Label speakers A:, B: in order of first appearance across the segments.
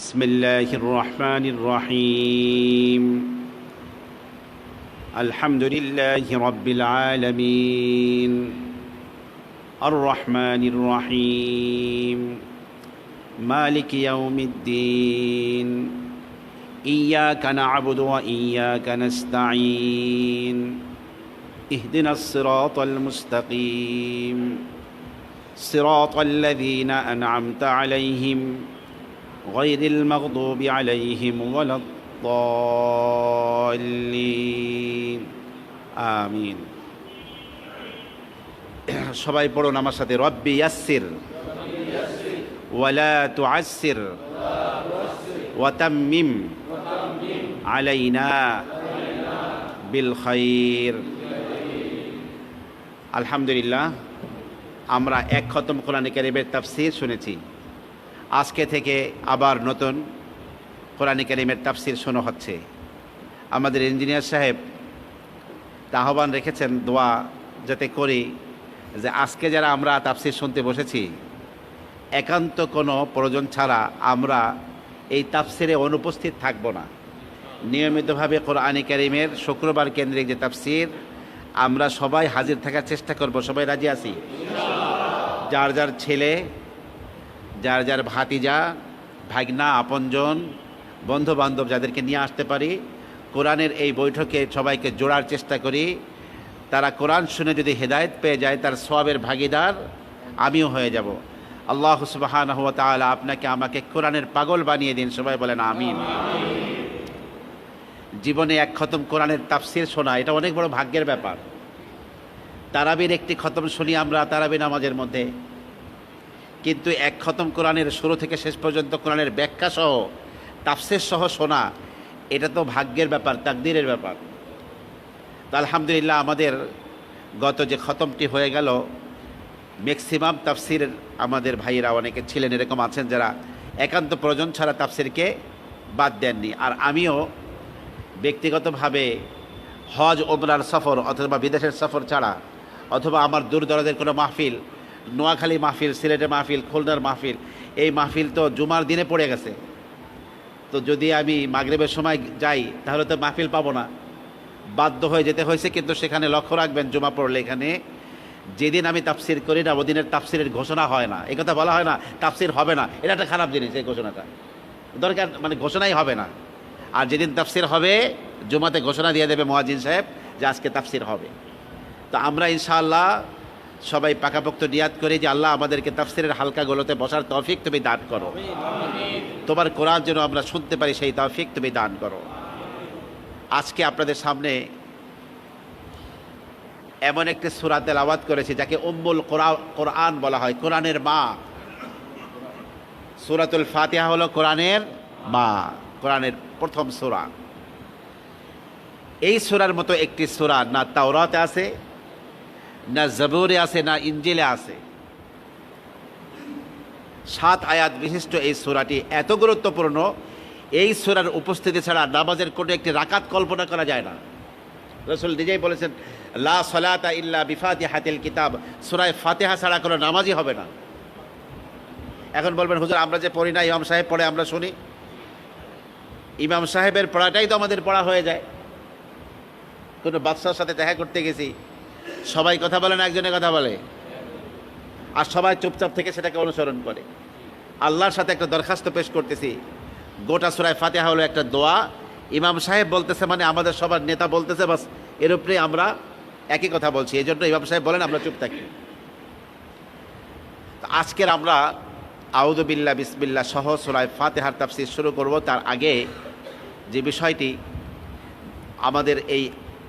A: بسم الله الرحمن الرحيم الحمد لله رب العالمين الرحمن الرحيم مالك يوم الدين إياك نعبد وإياك نستعين اهدنا الصراط المستقيم صراط الذين أنعمت عليهم غير المغضوب عليهم ولا الضالين آمين সবাই পড়ুন আমার সাথে রব্বি ইয়াসসির ওয়ালা তুআসসির ওয়াতাম্মিম আলাইনা বিল খাইর। আলহামদুলিল্লাহ, আমরা এক খতম কোরআনে কারীমের তাফসীর শুনেছি। আজকে থেকে আবার নতুন কোরআনে কারীমের তাফসীর শোনা হচ্ছে। আমাদের ইঞ্জিনিয়ার সাহেব আহ্বান রেখেছেন দোয়া যাতে করি যে আজকে যারা আমরা তাফসীর শুনতে বসেছি, একান্ত কোনো প্রয়োজন ছাড়া আমরা এই তাফসীরে অনুপস্থিত থাকব না। নিয়মিতভাবে কোরআনে কারীমের শুক্রবার কেন্দ্রিক যে তাফসীর, আমরা সবাই হাজির থাকার চেষ্টা করব। সবাই রাজি আছি? যার যার ছেলে, যার যার ভাতিজা, ভাগনা, আপনজন, বন্ধু বান্ধব যাদেরকে নিয়ে আসতে পারি, কোরআনের এই বৈঠকে সবাইকে জোড়ার চেষ্টা করি। তারা কোরআন শুনে যদি হেদায়েত পেয়ে যায়, তার সওয়াবের ভাগীদার আমিও হয়ে যাব। আল্লাহ সুবহানাহু ওয়া তাআলা আপনাকে আমাকে কোরআনের পাগল বানিয়ে দিন। সবাই বলেন আমিন। জীবনে এক খতম কোরআনের তাফসীর শোনা এটা অনেক বড় ভাগ্যের ব্যাপার। তারাবির একটি খতম শুনি আমরা তারাবি নামাজের মধ্যে, কিন্তু এক খতম কোরআনের শুরু থেকে শেষ পর্যন্ত কোরআনের ব্যাখ্যা সহ তাফসীর সহ শোনা এটা তো ভাগ্যের ব্যাপার, তাকদীরের ব্যাপার। তো আলহামদুলিল্লাহ, আমাদের গত যে খতমটি হয়ে গেল, ম্যাক্সিমাম তাফসীর আমাদের ভাইয়েরা অনেকে ছিলেন, এরকম আছেন যারা একান্ত প্রয়োজন ছাড়া তাফসীরকে বাদ দেননি। আর আমিও ব্যক্তিগতভাবে হজ ওমরার সফর অথবা বিদেশের সফর ছাড়া, অথবা আমার দূর দরাজের কোনো মাহফিল, নোয়াখালী মাহফিল, সিলেটের মাহফিল, খুলনার মাহফিল, এই মাহফিল তো জুমার দিনে পড়ে গেছে। তো যদি আমি মাগরিবের সময় যাই তাহলে তো মাহফিল পাবো না, বাধ্য হয়ে যেতে হয়েছে। কিন্তু সেখানে লক্ষ্য রাখবেন, জুমা পড়লে এখানে যেদিন আমি তাফসীর করি না ওদিনের তাফসীরের ঘোষণা হয় না। এই কথা বলা হয় না তাফসীর হবে না, এটা একটা খারাপ জিনিস। এই ঘোষণাটা দরকার, মানে ঘোষণাই হবে না। আর যেদিন তাফসীর হবে জুমাতে ঘোষণা দিয়ে দেবে মুয়াজ্জিন সাহেব যে আজকে তাফসীর হবে। তো আমরা ইনশাআল্লাহ সবাই পাকাপোক্ত নিয়াত করি যে আল্লাহ আমাদেরকে তাফসীরের হালকাগুলোতে বসার তৌফিক তুমি দান করো। তোমার কোরআন যেন আমরা শুনতে পারি সেই তৌফিক তুমি দান করো। আজকে আপনাদের সামনে এমন একটি সূরা তেলাওয়াত করেছি যাকে উম্মুল কোরআন বলা হয়, কোরআনের মা। সূরাতুল ফাতিহা হলো কোরআনের মা, কোরআনের প্রথম সূরা। এই সূরার মতো একটি সূরা না তাওরাতে আছে, না জবুরে আছে, না ইনজিলে আছে। 7 আয়াত বিশিষ্ট এই সূরাটি এত গুরুত্বপূর্ণ, এই সূরার উপস্থিতি ছাড়া নামাজের কোনো একটি রাকাত কল্পনা করা যায় না। রাসূল নিজেই বলেছেন, লা সালাতা ইল্লা বিফাতিহাতিল কিতাব, সূরা ফাতিহা ছাড়া কোনো নামাজই হবে না। এখন বলবেন, হুজুর আমরা যে পড়ি না, ইমাম সাহেব পড়ে আমরা শুনি। ইমাম সাহেবের পড়াটাই তো আমাদের পড়া হয়ে যায়। কোনো বাদশার সাথে দেখা করতে গেছি, সবাই কথা বলে না, একজনে কথা বলে, আর সবাই চুপচাপ থেকে সেটাকে অনুসরণ করে। আল্লাহর সাথে একটা দরখাস্ত পেশ করতেছি, গোটা সূরা ফাতিহা হলো একটা দোয়া। ইমাম সাহেব বলতেছে মানে আমাদের সবার নেতা বলতেছে, বাস এর উপরে আমরা একই কথা বলছি। এই জন্য ইমাম সাহেব বলেন, আমরা চুপ থাকি। আজকের আমরা আউযু বিল্লাহ বিসমিল্লাহ সহ সূরা ফাতিহার তাফসীর শুরু করব। তার আগে যে বিষয়টি, আমাদের এই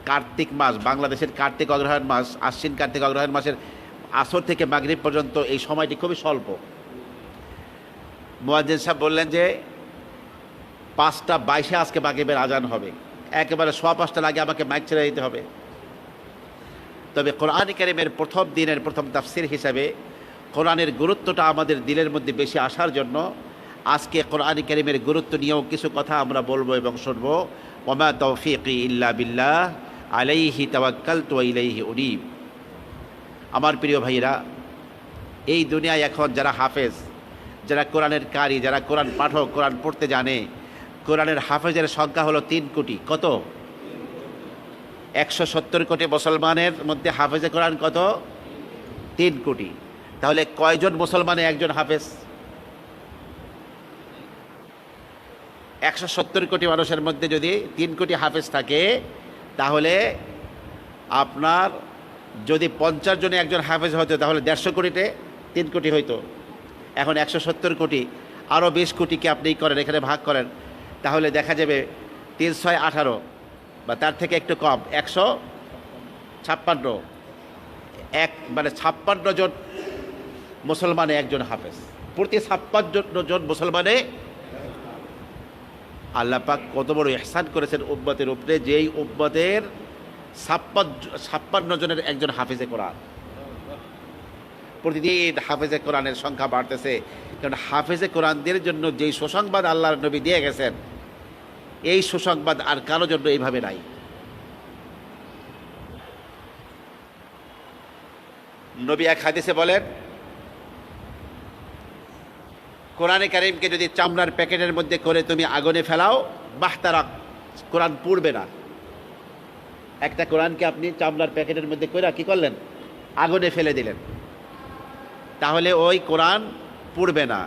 A: কার্তিক মাস, বাংলাদেশের কার্তিক অগ্রহায়ণ মাস, আশ্বিন কার্তিক অগ্রহায়ণ মাসের আসর থেকে মাগরিব পর্যন্ত এই সময়টি খুবই স্বল্প। মুয়াজ্জিন সাহেব বললেন যে 5:22 আজকে মাগরিবের আজান হবে, একেবারে 5:15 আগে আমাকে মাইক ছেড়ে দিতে হবে। তবে কোরআনে কারীমের প্রথম দিনের প্রথম তাফসীর হিসাবে কোরআনের গুরুত্বটা আমাদের দিলের মধ্যে বেশি আসার জন্য আজকে কোরআনে কারীমের গুরুত্ব নিয়েও কিছু কথা আমরা বলবো এবং শুনবো। ওমা তৌফিকি ইল্লা বিল্লাহ আলাইহি তাওয়াক্কালতু ওয়া ইলাইহি উনীব। আমার প্রিয় ভাইরা, এই দুনিয়ায় এখন যারা হাফেজ, যারা কোরআনের কারি, যারা কোরআন পাঠক, কোরআন পড়তে জানে, কোরআনের হাফেজের সংখ্যা হলো 3 কোটি। কত? 170 কোটি মুসলমানের মধ্যে হাফেজে কোরআন কত? 3 কোটি। তাহলে কয়জন মুসলমানে একজন হাফেজ? 170 কোটি মানুষের মধ্যে যদি 3 কোটি হাফেজ থাকে, তাহলে আপনার যদি 50 জনে একজন হাফেজ হতো, তাহলে 150 কোটিতে 3 কোটি হইতো। এখন 170 কোটি, আরও 20 কোটিকে আপনি করেন, এখানে ভাগ করেন, তাহলে দেখা যাবে 3 6 18 বা তার থেকে একটু কম, 156, মানে 56 জন মুসলমানে একজন হাফেজ। প্রতি 56 জন মুসলমানে আল্লাহ পাক কত বড় ইহসান করেছেন উম্মতের উপরে, যেই উম্মতের 56 জনের একজন হাফেজে কোরআন। প্রতিদিন হাফেজে কোরআনের সংখ্যা বাড়তেছে, কারণ হাফেজে কোরআনদের জন্য যেই সুসংবাদ আল্লাহর নবী দিয়ে গেছেন, এই সুসংবাদ আর কারোর জন্য এইভাবে নাই। নবী এক হাদিসে বলেন, কোরআনে কারীমকে যদি চামড়ার প্যাকেটের মধ্যে করে তুমি আগুনে ফেলাও, বাহতারাক, কোরআন পুড়বে না। একটা কোরআনকে আপনি চামড়ার প্যাকেটের মধ্যে করে কি করলেন? আগুনে ফেলে দিলেন, তাহলে ওই কোরআন পুড়বে না।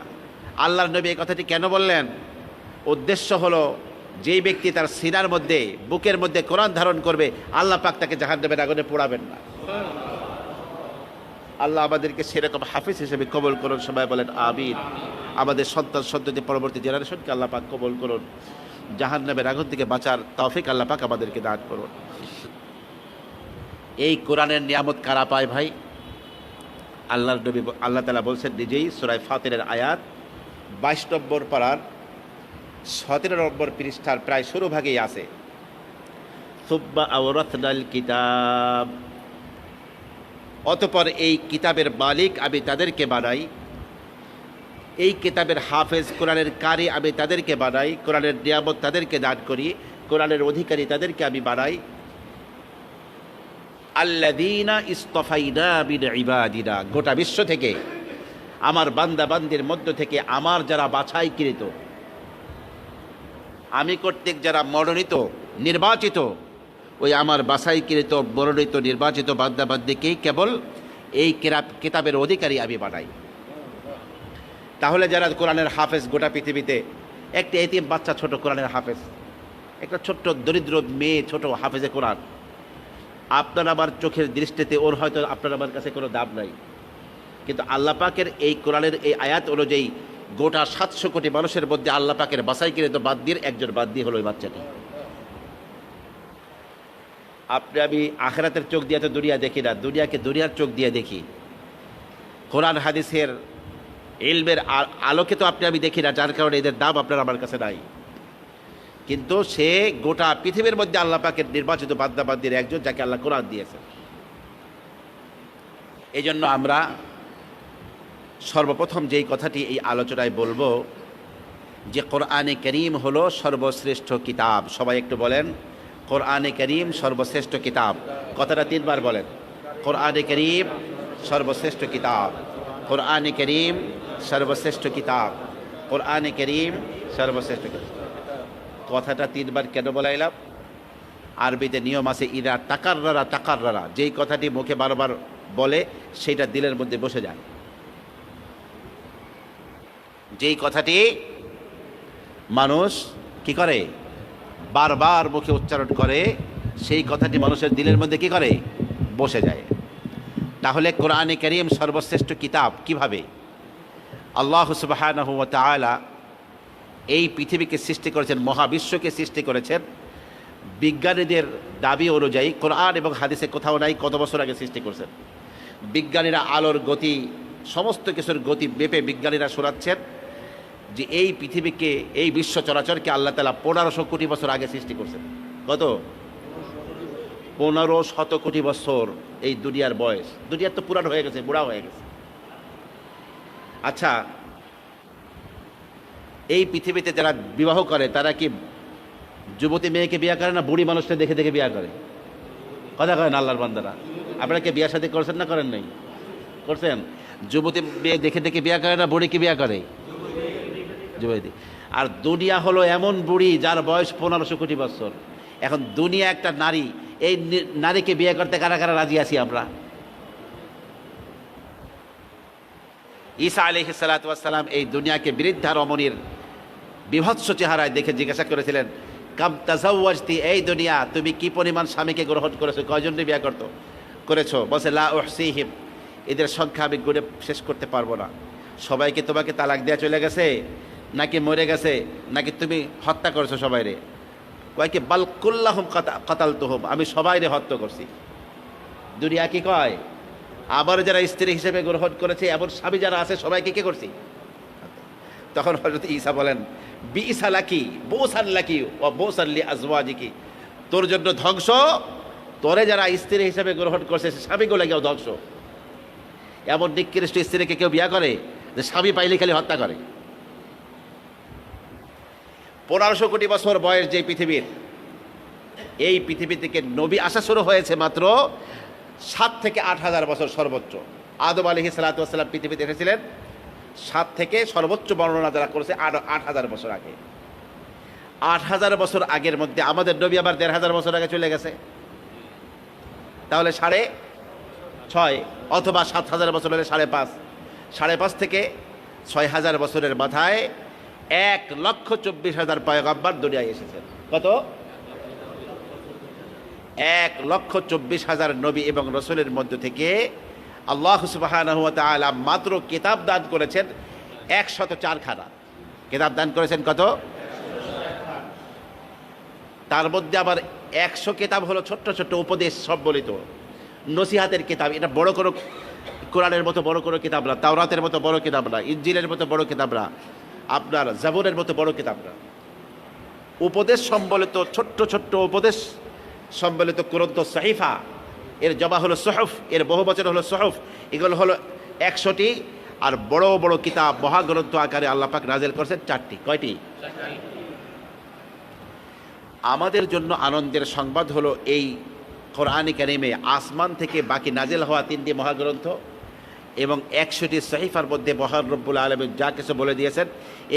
A: আল্লাহর নবী এই কথাটি কেন বললেন? উদ্দেশ্য হলো, যেই ব্যক্তি তার সিনার মধ্যে, বুকের মধ্যে কোরআন ধারণ করবে, আল্লাহ পাক তাকে জাহান্নামের আগুনে পোড়াবেন না। আল্লাহ আমাদেরকে সেরকম হাফিজ হিসেবে কবুল করুন, সবাই বলেন আমিন। আমাদের সন্তান সন্ততি, পরবর্তী জেনারেশনকে আল্লাহ পাক কবুল করুন, জাহান্নামের আগুন থেকে বাঁচার তৌফিক আল্লাহ পাক আমাদেরকে দান করুন। এই কোরআনের নিয়ামত কারা পায় ভাই? আল্লাহর নবী, আল্লাহ তাআলা বলছেন নিজেই সূরা ফাতিরের আয়াত 22 নম্বর পারার 17 নম্বর পৃষ্ঠার প্রায় শুরু ভাগেই আছে, সুব্বা আওরাতনাল কিতাব, অতঃপর এই কিতাবের মালিক আমি তাদেরকে বানাই, এই কিতাবের হাফেজ, কোরআনের কারি আমি তাদেরকে বানাই, কোরআনের নিয়ামত তাদেরকে দান করি, কোরআনের অধিকারী তাদেরকে আমি বানাই। আল্লাযীনা ইসতাফাইনা মিন ইবাদিনা, গোটা বিশ্ব থেকে আমার বান্দা বান্দির মধ্য থেকে আমার যারা বাছাইকৃত, আমি কর্তৃক যারা মনোনীত, নির্বাচিত, ওই আমার বাছাইকৃত, মনোনীত, নির্বাচিত বান্দা বান্দিকেই কেবল এই কিতাবের অধিকারী আমি বানাই। তাহলে যারা কোরআনের হাফেজ গোটা পৃথিবীতে, একটা এতিম বাচ্চা ছোট কোরআনের হাফেজ, একটা ছোট্ট দরিদ্র মেয়ে ছোট হাফেজে কোরআন, আপনার আমার চোখের দৃষ্টিতে ওর হয়তো আপনার আমার কাছে কোনো দাম নাই, কিন্তু আল্লাহ পাকের এই কোরআনের এই আয়াত অনুযায়ী গোটা 700 কোটি মানুষের মধ্যে আল্লাহ পাকের বাছাইকৃত বান্দির একজন বান্দি হলো ওই বাচ্চাটি। আপনি আমি আখিরাতের চোখ দিয়ে তো দুনিয়া দেখি না, দুনিয়াকে দুনিয়ার চোখ দিয়ে দেখি। কোরআন হাদিসের ইলমের আলোকে তো আপনি আমি দেখি না, যার কারণে এদের দাম আপনার আমার কাছে নাই। কিন্তু সে গোটা পৃথিবীর মধ্যে আল্লাহ পাকের নির্বাচিত বান্দা বান্দির একজন, যাকে আল্লাহ কোরআন দিয়েছেন। এই জন্য আমরা সর্বপ্রথম যেই কথাটি এই আলোচনায় বলবো, যে কোরআনে কারীম হলো সর্বশ্রেষ্ঠ কিতাব। সবাই একটু বলেন, কোরআনে কারীম সর্বশ্রেষ্ঠ কিতাব। কথাটা 3 বার বলেন, কোরআনে কারীম সর্বশ্রেষ্ঠ কিতাব, কোরআনে কারীম সর্বশ্রেষ্ঠ কিতাব, কোরআনে কারীম সর্বশ্রেষ্ঠ কিতাব। কথাটা 3 বার কেন বলাইলাম? আরবিতে নিয়ম আছে, ইদা তাকাররারা তাকাররারা, যেই কথাটি মুখে বারবার বলে সেইটা দিলের মধ্যে বসে যায়। যেই কথাটি মানুষ কি করে, বারবার মুখে উচ্চারণ করে, সেই কথাটি মানুষের দিলের মধ্যে কি করে, বসে যায়। তাহলে কোরআনে কারীম সর্বশ্রেষ্ঠ কিতাব কিভাবে? আল্লাহ সুবহানাহু ওয়া তাআলা এই পৃথিবীকে সৃষ্টি করেছেন, মহাবিশ্বকে সৃষ্টি করেছেন বিজ্ঞানীদের দাবি অনুযায়ী। কোরআন এবং হাদিসে কোথাও নাই কত বছর আগে সৃষ্টি করেছেন। বিজ্ঞানীরা আলোর গতি, সমস্ত কিছুর গতি মেপে বিজ্ঞানীরা শোনাচ্ছেন যে এই পৃথিবীকে, এই বিশ্ব চরাচরকে আল্লাহ তাআলা 1500 কোটি বছর আগে সৃষ্টি করছেন। কত? 1500 কোটি বছর এই দুনিয়ার বয়স। দুনিয়ার তো পুরান হয়ে গেছে, বুড়া হয়ে গেছে। আচ্ছা, এই পৃথিবীতে যারা বিবাহ করে তারা কি যুবতী মেয়েকে বিয়ে করে না বুড়ি মানুষটা দেখে দেখে বিয়ে করে? কথা করেন আল্লাহর বান্দারা? আপনারা কি বিয়ে শাদী করছেন না করেন নাই? করছেন? যুবতী মেয়ে দেখে দেখে বিয়ে করে না বুড়িকে বিয়ে করে? যুবতী। আর দুনিয়া হলো এমন বুড়ি যার বয়স 1500 কোটি বছর। এখন দুনিয়া একটা নারী, এই নারীকে বিয়ে করতে কারা কারা রাজি আছি আমরা? ঈসা আলাইহিস সালাতু ওয়াস সালাম এই দুনিয়াকে বৃদ্ধা রমণীর বিভৎস চেহারায় দেখে জিজ্ঞাসা করেছিলেন, কাম তাজাওয়াজতি, এই দুনিয়া তুমি কি পরিমাণ স্বামীকে গ্রহণ করেছো, কয়জনকে বিয়ে করেছো? বলছে লা উহসিহিম, এদের সংখ্যা আমি গুণে শেষ করতে পারবো না। সবাইকে তোমাকে তালাক দেওয়া চলে গেছে, নাকি মরে গেছে, নাকি তুমি হত্যা করেছো সবাইরে? কয় কি বাল কুল্লাহুম কাতালতুহুম, আমি সবাইরে হত্যা করছি। দুনিয়া কি কয়? আবার যারা স্ত্রী হিসেবে গ্রহণ করেছে এমন স্বামী যারা আছে সবাইকে কে করছি? তখন হযরত ঈসা বলেন, বিইসা লাকি বৌসান লাকি ও বৌসান লি আজওয়াজিকি, তোর জন্য ধ্বংস, তোরে যারা স্ত্রী হিসেবে গ্রহণ করছে সে স্বামীগুলোকেও ধ্বংস। এমন নিকৃষ্ট স্ত্রীকে কেউ বিয়ে করে যে স্বামী পাইলে খালি হত্যা করে? 1500 কোটি বছর বয়স যে পৃথিবীর, এই পৃথিবী থেকে নবী আসা শুরু হয়েছে মাত্র 7 থেকে 8,000 বছর সর্বোচ্চ। আদম আলাইহিস সালাতু ওয়াস সালাম পৃথিবীতে এসেছিলেন 7 থেকে সর্বোচ্চ বর্ণনা যারা করেছে 8,000 বছর আগে। 8,000 বছর আগের মধ্যে আমাদের নবী আবার 1,500 বছর আগে চলে গেছে, তাহলে 6.5 অথবা 7,000 বছর হলে 5.5, 5.5 থেকে 6,000 বছরের মাথায় 1,24,000 পয়গম্বর দুনিয়ায় এসেছেন। কত? 1,24,000 নবী এবং রসুলের মধ্য থেকে আল্লাহ সুবহানাহু ওয়া তাআলা মাত্র কিতাব দান করেছেন 104 খানা। কিতাব দান করেছেন কত? তার মধ্যে আবার 100 কিতাব হলো ছোট্ট ছোট্ট উপদেশ সম্বলিত নসিহাতের কিতাব। এটা বড় কোনো কোরআনের মতো বড় কোনো কিতাব না, তাওরাতের মতো বড় কিতাব না, ইনজিলের মতো বড় কিতাব না, আপনার জাবুরের মতো বড় কিতাব না। উপদেশ সম্বলিত ছোট্ট ছোট্ট উপদেশ সম্বলিত গ্রন্থ সহিফা, এর জমা হলো সহফ, এর বহুবচন হলো সহফ। এগুলো হলো 100টি। আর বড় বড় কিতাব মহাগ্রন্থ আকারে আল্লাহ পাক নাজিল করেছেন 4টি। কয়টি? আমাদের জন্য আনন্দের সংবাদ হলো এই কোরআনে কারিমে আসমান থেকে বাকি নাজিল হওয়া 3টি মহাগ্রন্থ এবং 100টি সহিফার মধ্যে মহান রব্বুল আলামিন যা কিছু বলে দিয়েছেন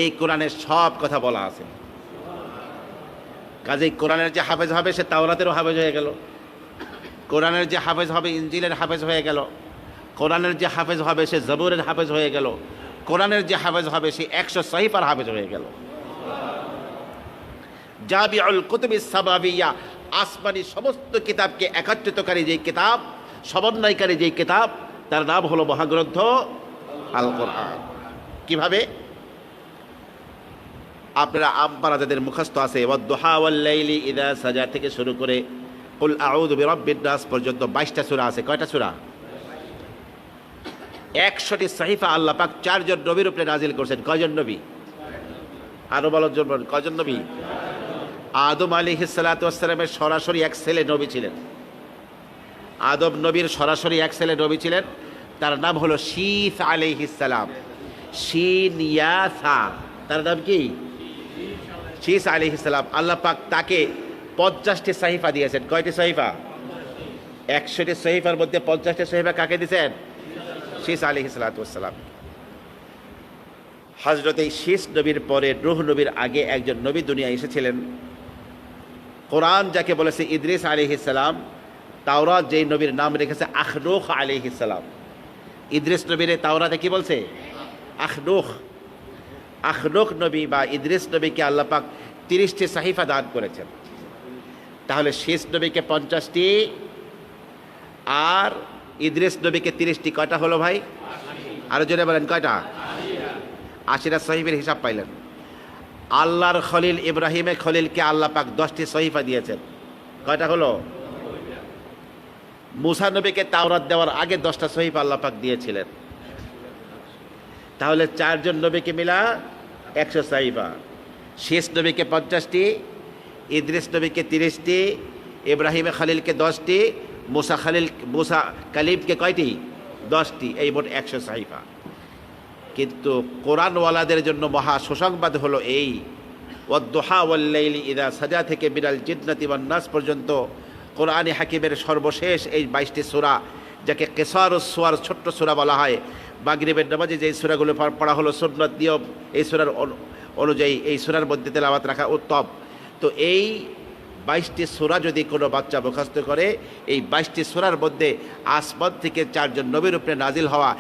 A: এই কোরআনের সব কথা বলা আছে। কাজেই কোরআনের যে হাফেজ হবে সে তাওরাতেরও হাফেজ হয়ে গেল, কোরআনের যে হাফেজ হবে ইনজিলের হাফেজ হয়ে গেল, কোরআনের যে হাফেজ হবে সে জাবুরের হাফেজ হয়ে গেল, কোরআনের যে হাফেজ হবে সে 100 সহিফার হাফেজ হয়ে গেল। জামিউল কুতুবিস সামাবিয়া, আসমানি সমস্ত কিতাবকে একত্রিতকারী যেই কিতাব, সমন্বয়কারী যেই কিতাব, তার নাম হলো মহাগ্রন্থ আল কোরআন। কিভাবে? আপনারা আমপারা যাদের মুখস্থ আছে ওয়াদ-দুহা ওয়াল-লাইলি ইযা সাজা থেকে শুরু করে কুল আউযু বিরাব্বিন নাস পর্যন্ত 22টা সূরা আছে। কয়টা সূরা? 100টি সহিফা আল্লাহ পাক 4 জন নবীর উপরে নাজিল করেছেন। কয়জন নবী? আরো বলার জন্য কয়জন নবী? আদম আলাইহিস সালাতু ওয়াস সালামের সরাসরি এক ছেলে নবী ছিলেন। আদম নবীর সরাসরি এক ছেলে নবী ছিলেন, তার নাম হলো শীস আলাইহিস সালাম। শিন ইয়া সা, তার নাম কি? শীস আলাইহিস সালাম। আল্লাহ পাক তাকে 50টি সহিফা দিয়েছেন। কয়টি সহিফা? 100টি সহিফার মধ্যে 50টি সহিফা কাকে দিয়েছেন? শীস আলাইহিস সালাতু ওয়াস সালাম। হযরত এই শীস নবীর পরে নূহ নবীর আগে একজন নবী দুনিয়ায় এসেছিলেন। কোরআন যাকে বলেছে ইদ্রিস আলাইহিস সালাম, তাওরাত যেই নবীর নাম রেখেছে আখনুখ আলাইহিস সালাম। ইদ্রিস নবীর তাওরাতে কি বলছে? আখনুখ। আখনুখ নবী বা ইদ্রিস নবীকে আল্লাহ পাক 30টি সহিফা দান করেছেন। তাহলে শীস নবীকে 50টি আর ইদ্রিস নবীকে 30টি, কয়টা হলো ভাই? আরো জোরে বলেন কয়টা? 80টা সহিফের হিসাব পাইলেন। আল্লাহর খলিল ইব্রাহিমে খলিলকে আল্লাহ পাক 10টি সহিফা দিয়েছেন। কয়টা হলো? মুসা নবীকে তাওরাত দেওয়ার আগে 10টা সহিফা আল্লাহ পাক দিয়েছিলেন। তাহলে 4 জন নবীকে মিলা 100 সহিফা। শীস নবীকে 50টি, ইদ্রিস নবীকে 30টি, ইব্রাহিমে খলিলকে 10টি, মুসা কালিমকে কয়টি? 10টি। এই মোট 100 সহিফা। কিন্তু কোরআনওয়ালাদের জন্য মহা সুসংবাদ হলো এই ওয়াদ-দুহা ওয়াল-লাইলি ইযা সাজা থেকে মিনাল জিন্নাতি ওয়ান নাস পর্যন্ত কোরআনে হাকিমের সর্বশেষ এই 22টি সূরা, যাকে কিসারুস সুওয়ার ছোট্ট সূরা বলা হয়। মাগরিবের নামাজে যে সূরাগুলো পড়া হলো সুন্নাত নিয়ম, এই সূরার অনুযায়ী এই সূরার মধ্যে তেলাওয়াত রাখা উত্তম। তো এই 22টি সূরা যদি কোনো বাচ্চা মুখস্থ করে, এই 22টি সূরার মধ্যে আসমান থেকে 4 জন নবীর উপরে নাজিল হওয়া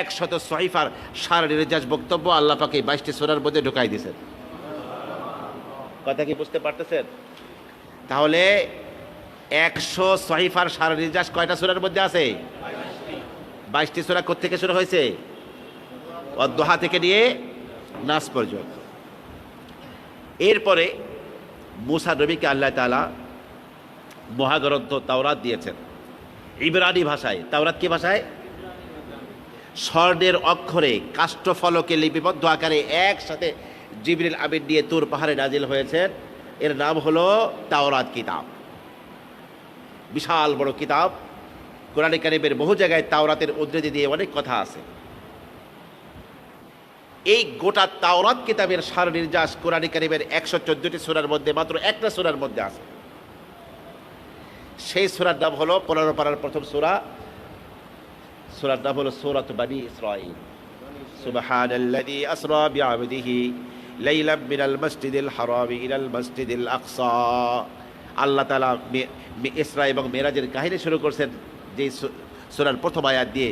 A: 100 সহিফার সারা নির্যাস বক্তব্য আল্লাহ পাক এই 22টি সূরার মধ্যে ঢুকাই দিয়েছেন। কথা কি বুঝতে পারতেছেন? তাহলে 100 সহিফার সারা নির্যাস কয়টা সূরার মধ্যে আছে? 22টি সূরা কোত্থেকে শুরু হয়েছে? ওয়াদ-দুহা থেকে নিয়ে নাস পর্যন্ত। এরপরে মুসা নবীকে আল্লাহ তাআলা মহাগ্রন্থ তাওরাত দিয়েছেন ইবরানি ভাষায়। তাওরাত কি ভাষায়? স্বর্ণের অক্ষরে কাষ্ঠফলকে লিপিবদ্ধ আকারে একসাথে জিবরিল আমিন দিয়ে তুর পাহাড়ে নাজিল হয়েছেন। এর নাম হলো তাওরাত কিতাব। বিশাল বড় কিতাব। কোরআনে কারিমের বহু জায়গায় তাওরাতের উদ্ধৃতি দিয়ে অনেক কথা আছে। এই গোটা তাওরাত কিতাবের সার নির্যাস কোরআনে কারিমের 114টি সূরার মধ্যে মাত্র একটা সূরার মধ্যে আছে। সেই সূরার নাম হলো 15 পারার প্রথম সূরা। সূরার নাম হলো সূরাত বনী ইসরাঈল। সুবহানাল্লাযী আসরা বিআবদিহি লাইলাম মিনাল মাসজিদিল হারামি ইলাল মাসজিদিল আকসা। আল্লাহ তাআলা ইসরা এবং মেরাজের কাহিনী শুরু করছেন যে সূরার প্রথম আয়াত দিয়ে।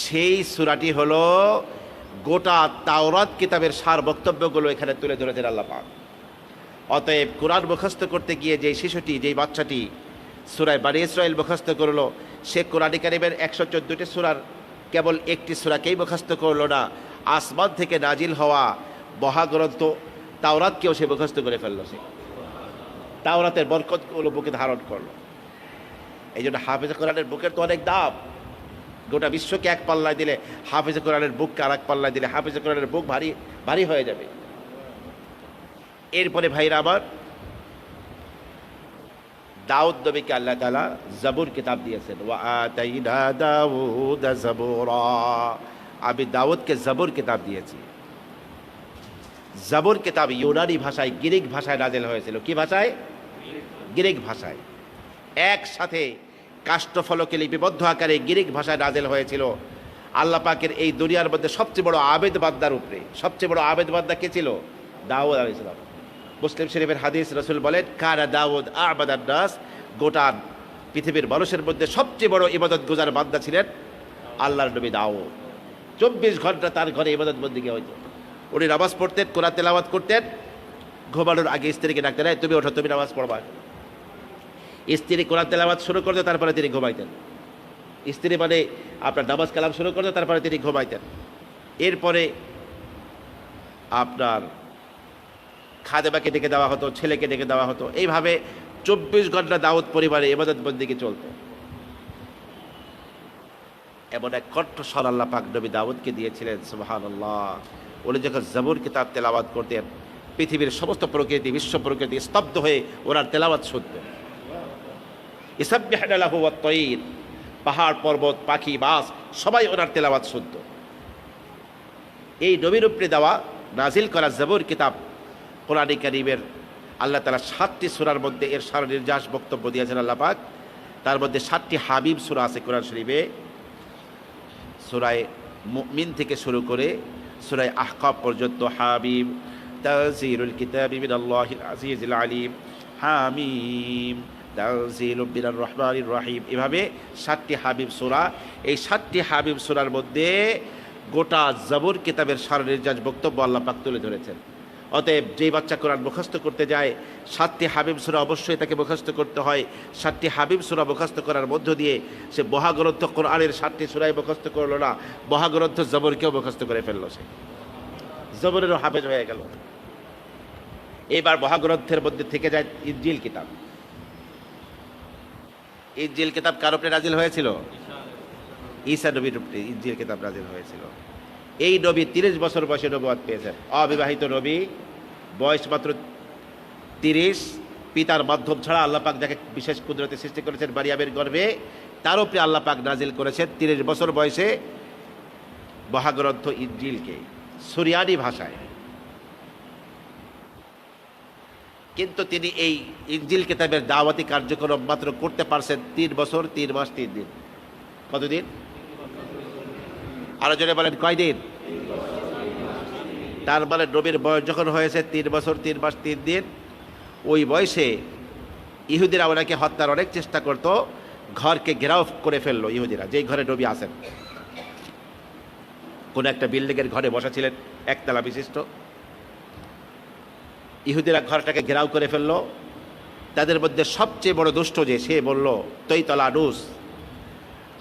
A: সেই সূরাটি হলো গোটা তাওরাত কিতাবের সার বক্তব্যগুলো এখানে তুলে ধরেছেন আল্লাহ পাক। অতএব কোরআন মুখস্থ করতে গিয়ে যে শিশুটি, যেই বাচ্চাটি সূরা বনী ইসরাঈল মুখস্থ করলো, সে কোরআন কারীমের 114টি সূরার কেবল একটি সূরাকেই মুখস্থ করলো না, আসমান থেকে নাজিল হওয়া মহাগ্রন্থ তাওরাতকেও সে মুখস্থ করে ফেললো। সে তাওরাতের বরকতগুলো বুকে ধারণ করলো। এই জন্য হাফেজে কোরআনের বুকের তো অনেক দাম। গোটা বিশ্বকে এক পাল্লায় দিলে, হাফেজে কোরআনের বুককে আর এক পাল্লায় দিলে হাফেজে কোরআনের বুক ভারী ভারী হয়ে যাবে। এরপরে ভাইরা আমার, দাউদ নবীকে আল্লাহ তাআলা জাবুর কিতাব দিয়েছেন। ওয়া আতাইনা দাউদ জাবুরা। আমি দাউদকে জাবুর কিতাব দিয়েছি। জাবুর কিতাব ইউনানি ভাষায়, গ্রিক ভাষায় নাজিল হয়েছিল। কি ভাষায়? গ্রিক ভাষায়। একসাথে কাষ্ঠফলকে লিপিবদ্ধ আকারে গ্রিক ভাষায় নাজিল হয়েছিল। আল্লাহ পাকের এই দুনিয়ার মধ্যে সবচেয়ে বড় আবেদ বান্দার উপরে, সবচেয়ে বড় আবেদ বান্দা কে ছিল? দাউদ আলাইহিস সালাম। মুসলিম শরীফের হাদিস, রাসূল বলেন, কানা দাউদ আ'বাদান নাস। গোটা পৃথিবীর মানুষের মধ্যে সবচেয়ে বড় ইবাদত গুজার বান্দা ছিলেন আল্লাহর নবী দাউদ। 24 ঘন্টা তার ঘরে ইবাদত বন্দেগী হইতো। উনি নামাজ পড়তেন, কোরআন তেলাওয়াত করতেন। ঘুমানোর আগে স্ত্রীকে ডাকতেন, এই তুমি ওঠো, তুমি নামাজ পড়বা। স্ত্রী কোরআন তেলাওয়াত শুরু করতে, তারপরে তিনি ঘুমাইতেন। স্ত্রী মানে আপনার নামাজ কালাম শুরু করতে, তারপরে তিনি ঘুমাইতেন। এরপরে আপনার খাদেমাকে ডেকে দেওয়া হতো, ছেলেকে ডেকে দেওয়া হতো। এইভাবে 24 ঘন্টা দাউদ পরিবারে ইবাদত বন্দেগী চলত। এমন এক কণ্ঠস্বর আল্লাহ পাক নবী দাউদকে দিয়েছিলেন। সুবহানাল্লাহ। উনি যখন জাবুর কিতাব তেলাওয়াত করতেন, পৃথিবীর সমস্ত প্রকৃতি, বিশ্ব প্রকৃতি স্তব্ধ হয়ে ওনার তেলাওয়াত শুনত। ইসাব্বিহনা লাহু ওয়াত-তায়র। পাহাড় পর্বত পাখি মাছ সবাই ওনার তেলাওয়াত শুনত। এই নবীর উপরে দেওয়া নাজিল করা জাবুর কিতাব কোরআনে কারীমের আল্লাহ তাআলা 7টি সূরার মধ্যে এর সার নির্যাস বক্তব্য দিয়েছেন আল্লাহ পাক। তার মধ্যে 7টি হাবিব সূরা আছে কোরআন শরীফে। সূরায়ে মুমিন থেকে শুরু করে সূরায়ে আহকাফ পর্যন্ত হাবিব। তানজিলুল কিতাবি মিনাল্লাহিল আজিজিল আলিম। হামিম তানজিলুম মিনার রহমানির রহিম। এভাবে 7টি হাবিব সূরা। এই 7টি হাবিব সূরার মধ্যে গোটা জাবুর কিতাবের সার নির্যাস বক্তব্য আল্লাহ পাক তুলে ধরেছেন। অতএব যেই বাচ্চা কোরআন মুখস্থ করতে যায়, 7টি হাবিব সূরা অবশ্যই তাকে মুখস্থ করতে হয়। 7টি হাবিব সূরা মুখস্থ করার মধ্য দিয়ে সে মহাগ্রন্থ কোরআনের 7টি সূরাই মুখস্থ করলো না, মহাগ্রন্থ জবরকেও মুখস্থ করে ফেললো। সে জবরেরও হাফেজ হয়ে গেল। এবার মহাগ্রন্থের মধ্যে থেকে যায় ইনজিল কিতাব। ইনজিল কিতাব কার উপরে নাজিল হয়েছিল? ঈসা নবীর উপরে ইনজিল কিতাব নাজিল হয়েছিল। এই নবী 30 বছর বয়সে নবুয়ত পেয়েছেন। অবিবাহিত নবী, বয়স মাত্র 30। পিতার মাধ্যম ছাড়া আল্লাহ পাক যাকে বিশেষ কুদরতে সৃষ্টি করেছেন মারিয়ামের গর্ভে, তার উপরে আল্লাহ পাক নাজিল করেছেন 30 বছর বয়সে মহাগ্রন্থ ইনজিলকে সুরিয়ানি ভাষায়। কিন্তু তিনি এই ইনজিল কিতাবের দাওয়াতি কার্যক্রম মাত্র করতে পারছেন 3 বছর 3 মাস 3 দিন। কতদিন? আরো জোরে বলেন, কয়দিন? তার মানে নবীর বয়স যখন হয়েছে 3 বছর 3 মাস 3 দিন, ওই বয়সে ইহুদিরা ওনাকে হত্যার অনেক চেষ্টা করত। ঘরকে ঘেরাও করে ফেললো ইহুদিরা, যেই ঘরে নবী আছেন। কোন একটা বিল্ডিংয়ের ঘরে বসা ছিলেন, একতলা বিশিষ্ট। ইহুদিরা ঘরটাকে ঘেরাও করে ফেললো। তাদের মধ্যে সবচেয়ে বড় দুষ্ট যে, সে বলল, তৈতলা ডুস,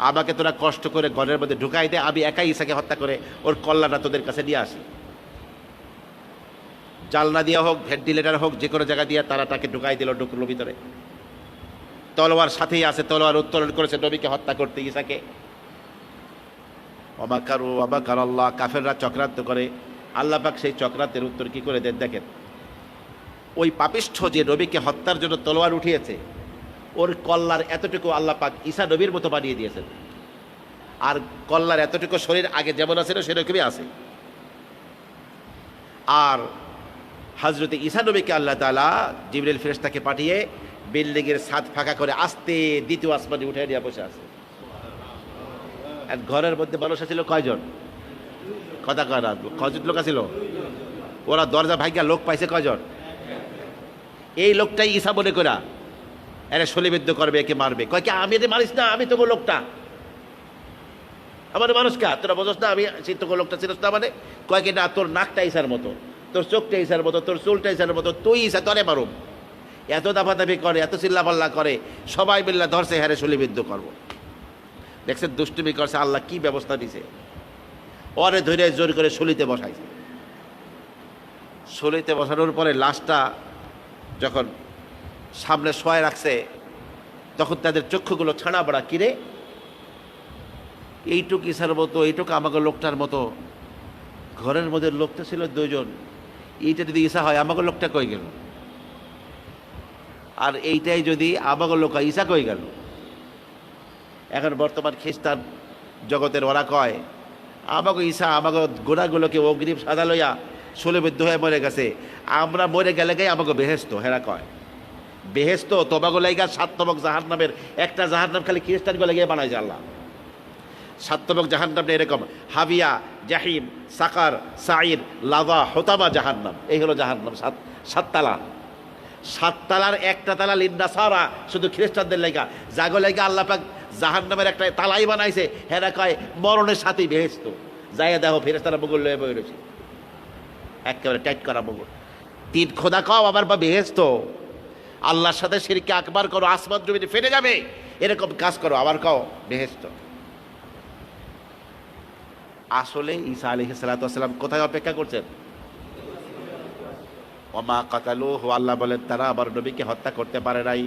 A: আমাকে তোরা কষ্ট করে ঘরের মধ্যে ঢুকাই দে, আমি একাই ঈসাকে হত্যা করে ওর কল্যাণটা তোদের কাছে নিয়ে আসি। জালনা দিয়া হোক, ভেন্টিলেটার হোক, যে কোনো জায়গা দিয়ে তারা তাকে ঢুকাই দিল, ঢুকলো ভিতরে। তলোয়ার সাথেই আছে, তলোয়ার উত্তোলন করেছে নবীকে হত্যা করতে, ঈসাকে। অবাকারু অবাকার আল্লাহ, কাফেররা চক্রান্ত করে। আল্লাহ পাক সেই চক্রান্তের উত্তর কি করে দেন দেখেন। ওই পাপিষ্ঠ যে নবীকে হত্যার জন্য তলোয়ার উঠিয়েছে, ওর কল্লার এতটুকু আল্লাহ পাক ঈসা নবীর মতো বানিয়ে দিয়েছেন। আর কল্লার এতটুকু শরীর আগে যেমন আছে সেরকমই আছে। আর হযরত ঈসা নবীকে আল্লাহ তাআলা জিবরিল ফেরেশতাকে পাঠিয়ে বিল্ডিংয়ের ছাদ ফাঁকা করে আস্তে দ্বিতীয় আসমানে উঠে নিয়ে বসে আছে। আর ঘরের মধ্যে মানুষ ছিল কয়জন? কথা কয় না, কয়জন লোক ছিল? ওরা দরজা ভাঙ্গা লোক পাইছে কয়জন? এই লোকটাই ঈসা মনে করা এরা শলিবিদ্ধ করবে, একে মারবে। কয় কি, আমি এদের মারিস না, আমি তবু লোকটা, আমার মানুষ কা, তোরা বোঝস না আমি সেই তোকে লোকটা ছিলস না। মানে কয় কি, না, তোর নাকটা ঈসার মতো, তোর চোখটা ঈসার মতো, তোর চুলটা ঈসার মতো, তুই ঈসা, তরে মারুম। এত দাফাদাফি করে, এত চিল্লাপাল্লা করে, সবাই মিল্লা ধরছে, হ্যারে শলিবিদ্ধ করবো। দেখছেন দুষ্টুমি করছে, আল্লাহ কি ব্যবস্থা দিছে। ওরে ধরে জোর করে শলিতে বসাইছে। শলিতে বসানোর পরে লাশটা যখন সামনে শোয় রাখছে, তখন তাদের চক্ষুগুলো ছানা বড়া, কিরে এইটুক ঈসার মতো, এইটুক আমাকে লোকটার মতো। ঘরের মধ্যে লোকটা ছিল 2 জন, এইটা যদি ঈসা হয় আমাকে লোকটা কই গেল? আর এইটাই যদি আমাকে লোক হয়, ঈসা কই গেল? এখন বর্তমান খ্রিস্টান জগতের ওরা কয়, আমাকে ঈসা আমাকে গোড়াগুলোকে অগ্রিম সাদা লইয়া শোলবিদ্ধ হয়ে মরে গেছে, আমরা মরে গেলে গাই আমাকে বেহেস্ত। হেরা কয় বেহেস্ত তোমাকে লাইগা 7 তবক জাহান্নামের একটা জাহান্নাম খালি খ্রিস্টানগুলো গিয়ে বানাইছে আল্লাহ। 7 তবক জাহান্নামটা এরকম: হাবিয়া, জাহিম, সাকার, সাইর, লাভা, হোতামা জাহান্নাম। এই হলো জাহান্নাম, 7 তালা। 7 তালার একটা তালা লিন্নাসারা, শুধু খ্রিস্টানদের লাইগা। জাগো লাইগা আল্লাহ পাক জাহান্নামের একটা তালাই বানাইছে। হেরা কয় মরণের সাথেই বেহেস্ত। যাইয়া দেখো ফেরেশতারা মুগুল লয়ে বই রয়েছে, একেবারে টাইট করা মুগুল। 3 খোদা কও আবার বা বেহেস্ত। আল্লাহর সাথে শিরকে আকবার করো, আসমান জমিনে ফেটে যাবে, এরকম কাজ করো, আবার কও বেহেস্ত। আসলে ঈসা আলাইহিস সালাতু ওয়াস সালাম কোথায় অপেক্ষা করছেন? ওমা কাতালুহু, আল্লাহ বলেন তারা আবার নবীকে হত্যা করতে পারে নাই।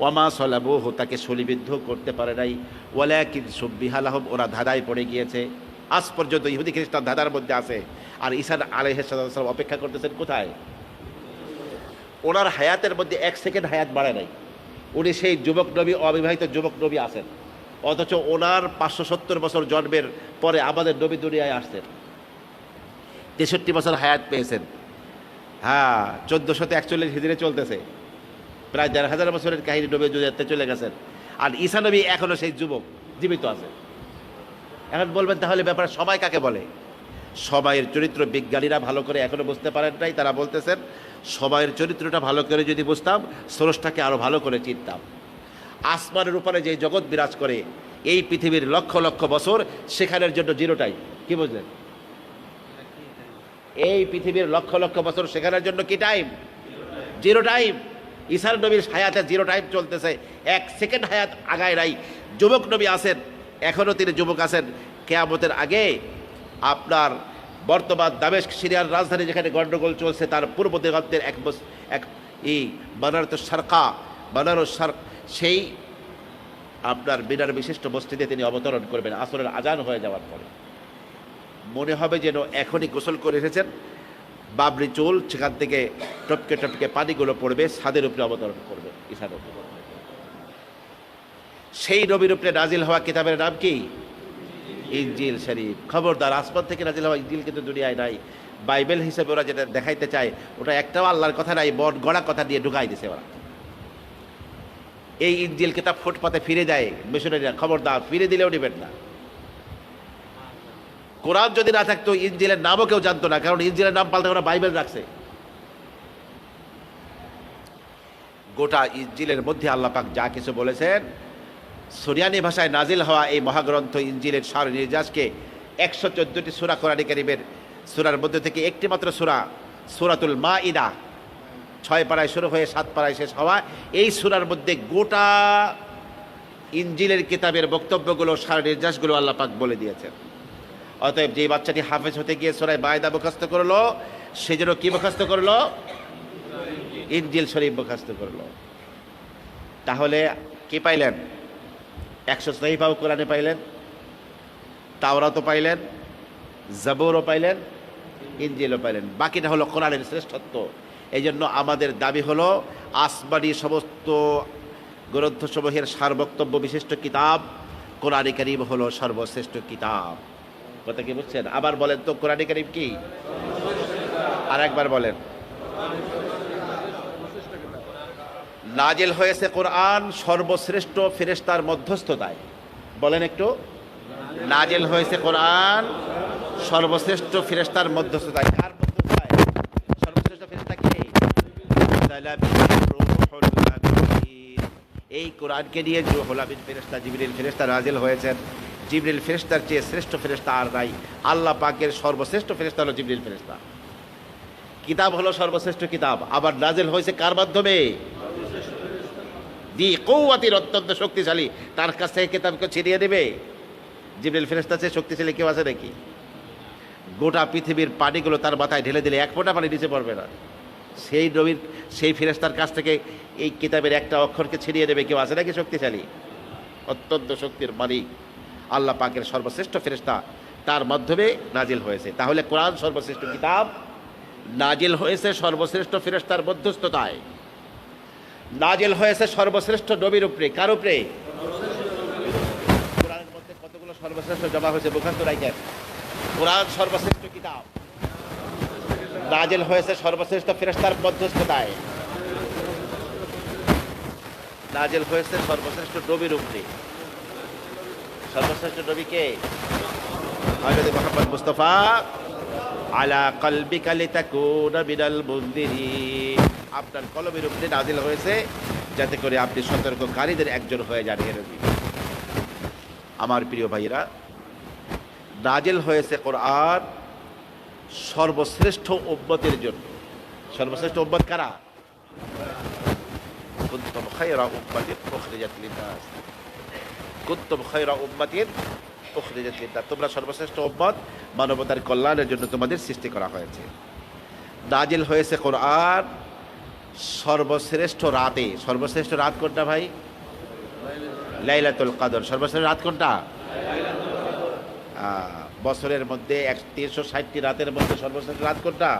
A: ওমা সলাবুহু, তাকে শলীবিদ্ধ করতে পারে নাই। ওয়ালাকিন সুব্বিহা লাহুম, ওরা ধাঁধায় পড়ে গিয়েছে। আজ পর্যন্ত ইহুদি খ্রিস্টান ধাঁধার মধ্যে আছে। আর ঈসা আলাইহিস সালাম অপেক্ষা করতেছেন কোথায়? ওনার হায়াতের মধ্যে 1 সেকেন্ড হায়াত বাড়ে নাই। উনি সেই যুবক নবী, অবিবাহিত যুবক নবী আছেন। অথচ ওনার 570 বছর জন্মের পরে আমাদের নবী দুনিয়ায় আসছেন। 63 বছর হায়াত পেয়েছেন। হ্যাঁ, 1441 হিজরি চলতেছে, প্রায় 1500 বছরের কাহিনী নবী দুনিয়াতে চলে গেছেন। আর ঈসা নবী এখনো সেই যুবক জীবিত আছে। এখন বলবেন তাহলে ব্যাপারে সময় কাকে বলে? সময়ের চরিত্র বিজ্ঞানীরা ভালো করে এখনো বুঝতে পারেন নাই। তারা বলতেছেন সময়ের চরিত্রটা ভালো করে যদি বুঝতাম, স্রষ্টাকে আরো ভালো করে চিনতাম। আসমানের উপরে যে জগৎ বিরাজ করে, এই পৃথিবীর লক্ষ লক্ষ বছর সেখানের জন্য 0 টাইম। কি বুঝলেন? এই পৃথিবীর লক্ষ লক্ষ বছর সেখানের জন্য কি টাইম? 0 টাইম। ঈসার নবীর হায়াতে 0 টাইম চলতেছে, 1 সেকেন্ড হায়াত আগায় নাই। যুবক নবী আছেন, এখনো তিনি যুবক আছেন। কিয়ামতের আগে আপনার বর্তমান দামেস্ক সিরিয়ার রাজধানী যেখানে গন্ডগোল চলছে, তার পূর্ব দিগন্তের বানারস শারক, সেই আপনার মিনার বিশিষ্ট মসজিদে তিনি অবতরণ করবেন আসরের আজান হয়ে যাওয়ার পরে। মনে হবে যেন এখনই গোসল করে এসেছেন। বাবরি চুল, সেখান থেকে টপকে টপকে পানিগুলো পড়বে, ছাদের উপরে অবতরণ করবে ঈসা নবী। সেই নবীর উপরে নাজিল হওয়া কিতাবের নাম কি? ইনজিল শরীফ। খবরদার, আসমান থেকে নাজিল হওয়া ইনজিল কিন্তু দুনিয়ায় নাই। বাইবেল হিসেবে ওরা যেটা দেখাইতে চায়, ওটা একটাও আল্লাহর কথা নাই, বট গড়া কথা দিয়ে ঢুকাই দিছে ওরা। এই ইনজিল কিতাব ফুটপাতে ফিরে যায় মিশনারিরা, খবরদার, ফিরে দিলেও নেবেন না। কোরআন যদি না থাকতো ইনজিলের নামও কেউ জানতো না, কারণ ইনজিলের নাম পাল্টে ওরা বাইবেল রাখছে। গোটা ইনজিলের মধ্যে আল্লাহ পাক যা কিছু বলেছেন, সুরিয়ানি ভাষায় নাজিল হওয়া এই মহাগ্রন্থ ইনজিলের সার নির্যাসকে 114টি সূরা কোরআনে কারীমের সূরার মধ্যে থেকে একটি মাত্র সূরা, সূরাতুল মাইদা, 6 পারায় শুরু হয়ে 7 পারায় শেষ হওয়া এই সূরার মধ্যে গোটা ইনজিলের কিতাবের বক্তব্যগুলো, সার নির্যাসগুলো আল্লাহ পাক বলে দিয়েছেন। অতএব যে বাচ্চাটি হাফেজ হতে গিয়ে সূরা মাইদা মুখস্থ করলো, সে যেন কি মুখস্থ করলো? ইনজিল শরীফ মুখস্থ করলো। তাহলে কি পাইলেন? 100 সহিফাও কোরআনে পাইলেন, তাওরাতও পাইলেন, জাবুরও পাইলেন, ইনজিলও পাইলেন। বাকিটা হলো কোরআনের শ্রেষ্ঠত্ব। এই জন্য আমাদের দাবি হলো আসমানি সমস্ত গ্রন্থসমূহের সার বক্তব্য বিশিষ্ট কিতাব কোরআনে কারীম হলো সর্বশ্রেষ্ঠ কিতাব। কথা কি বুঝছেন? আবার বলেন তো, কোরআনে কারীম কি? আর একবার বলেন। নাজিল হয়েছে কোরআন সর্বশ্রেষ্ঠ ফেরেশতার মধ্যস্থতায়। বলেন একটু। নাজিল হয়েছে কোরআন সর্বশ্রেষ্ঠ ফেরেশতার মধ্যস্থতায়। কার মধ্যস্থতায়? সর্বশ্রেষ্ঠ ফেরেশতা কে? এই কোরআনকে নিয়ে রূহুল আমিন ফেরেশতা জিবরিল ফেরেশতা নাজিল হয়েছেন। জিবরিল ফেরেশতার চেয়ে শ্রেষ্ঠ ফেরেশতা আর নাই। আল্লাহ পাকের সর্বশ্রেষ্ঠ ফেরেশতা হলো জিবরিল ফেরেশতা। কিতাব হলো সর্বশ্রেষ্ঠ কিতাব। আবার নাজিল হয়েছে কার মাধ্যমে? দি কওয়াতির, অত্যন্ত শক্তিশালী। তার কাছ থেকে কিতাবকে ছিনিয়ে দেবে? জিবরিল ফেরেশতা চেয়ে শক্তিশালী কেউ আছে নাকি? গোটা পৃথিবীর পানিগুলো তার মাথায় ঢেলে দিলে এক ফোঁটা পানি নিচে পড়বে না। সেই নবীর, সেই ফেরেশতার কাছ থেকে এই কিতাবের একটা অক্ষরকে ছিনিয়ে দেবে কেউ আছে নাকি শক্তিশালী? অত্যন্ত শক্তির মালিক আল্লাহ পাকের সর্বশ্রেষ্ঠ ফেরেশতা, তার মাধ্যমে নাজিল হয়েছে। তাহলে কোরআন সর্বশ্রেষ্ঠ কিতাব, নাজিল হয়েছে সর্বশ্রেষ্ঠ ফেরেশতার মধ্যস্থতায়। নাজিল হয়েছে সর্বশ্রেষ্ঠ নবীর উপরে। কার উপরে? কোরআনের মধ্যে কতগুলো সর্বশ্রেষ্ঠ জমা হয়েছে মুখস্থ রাখেন। কোরআন সর্বশ্রেষ্ঠ কিতাব, নাজিল হয়েছে সর্বশ্রেষ্ঠ ফেরেশতার মধ্যস্থতায়, নাজিল হয়েছে সর্বশ্রেষ্ঠ নবীর উপরে। সর্বশ্রেষ্ঠ নবী কে? হযরত মুহাম্মদ মুস্তাফা আলা কলবিকা লিতাকুনা মিনাল মুনদিরিন। আপনার কলবের উপরে নাজিল হয়েছে যাতে করে আপনি সতর্ককারীদের একজন হয়ে যান। হে নবী, আমার প্রিয় ভাইরা, নাজিল হয়েছে কোরআন সর্বশ্রেষ্ঠ উম্মতের জন্য। সর্বশ্রেষ্ঠ উম্মত কারা? কুনতুম খায়রা উম্মাতিন উখরিজাত লিন-নাস। কুনতুম খায়রা উম্মাতিন উখরিজাত লিন-নাস। তোমরা সর্বশ্রেষ্ঠ উম্মত, মানবতার কল্যাণের জন্য তোমাদের সৃষ্টি করা হয়েছে। নাজিল হয়েছে কোরআন সর্বশ্রেষ্ঠ রাতে। সর্বশ্রেষ্ঠ রাত কোনটা ভাই? লাইলাতুল কদর। সর্বশ্রেষ্ঠ রাত কোনটা? বছরের মধ্যে 360টি রাতের মধ্যে সর্বশ্রেষ্ঠ রাত কোনটা?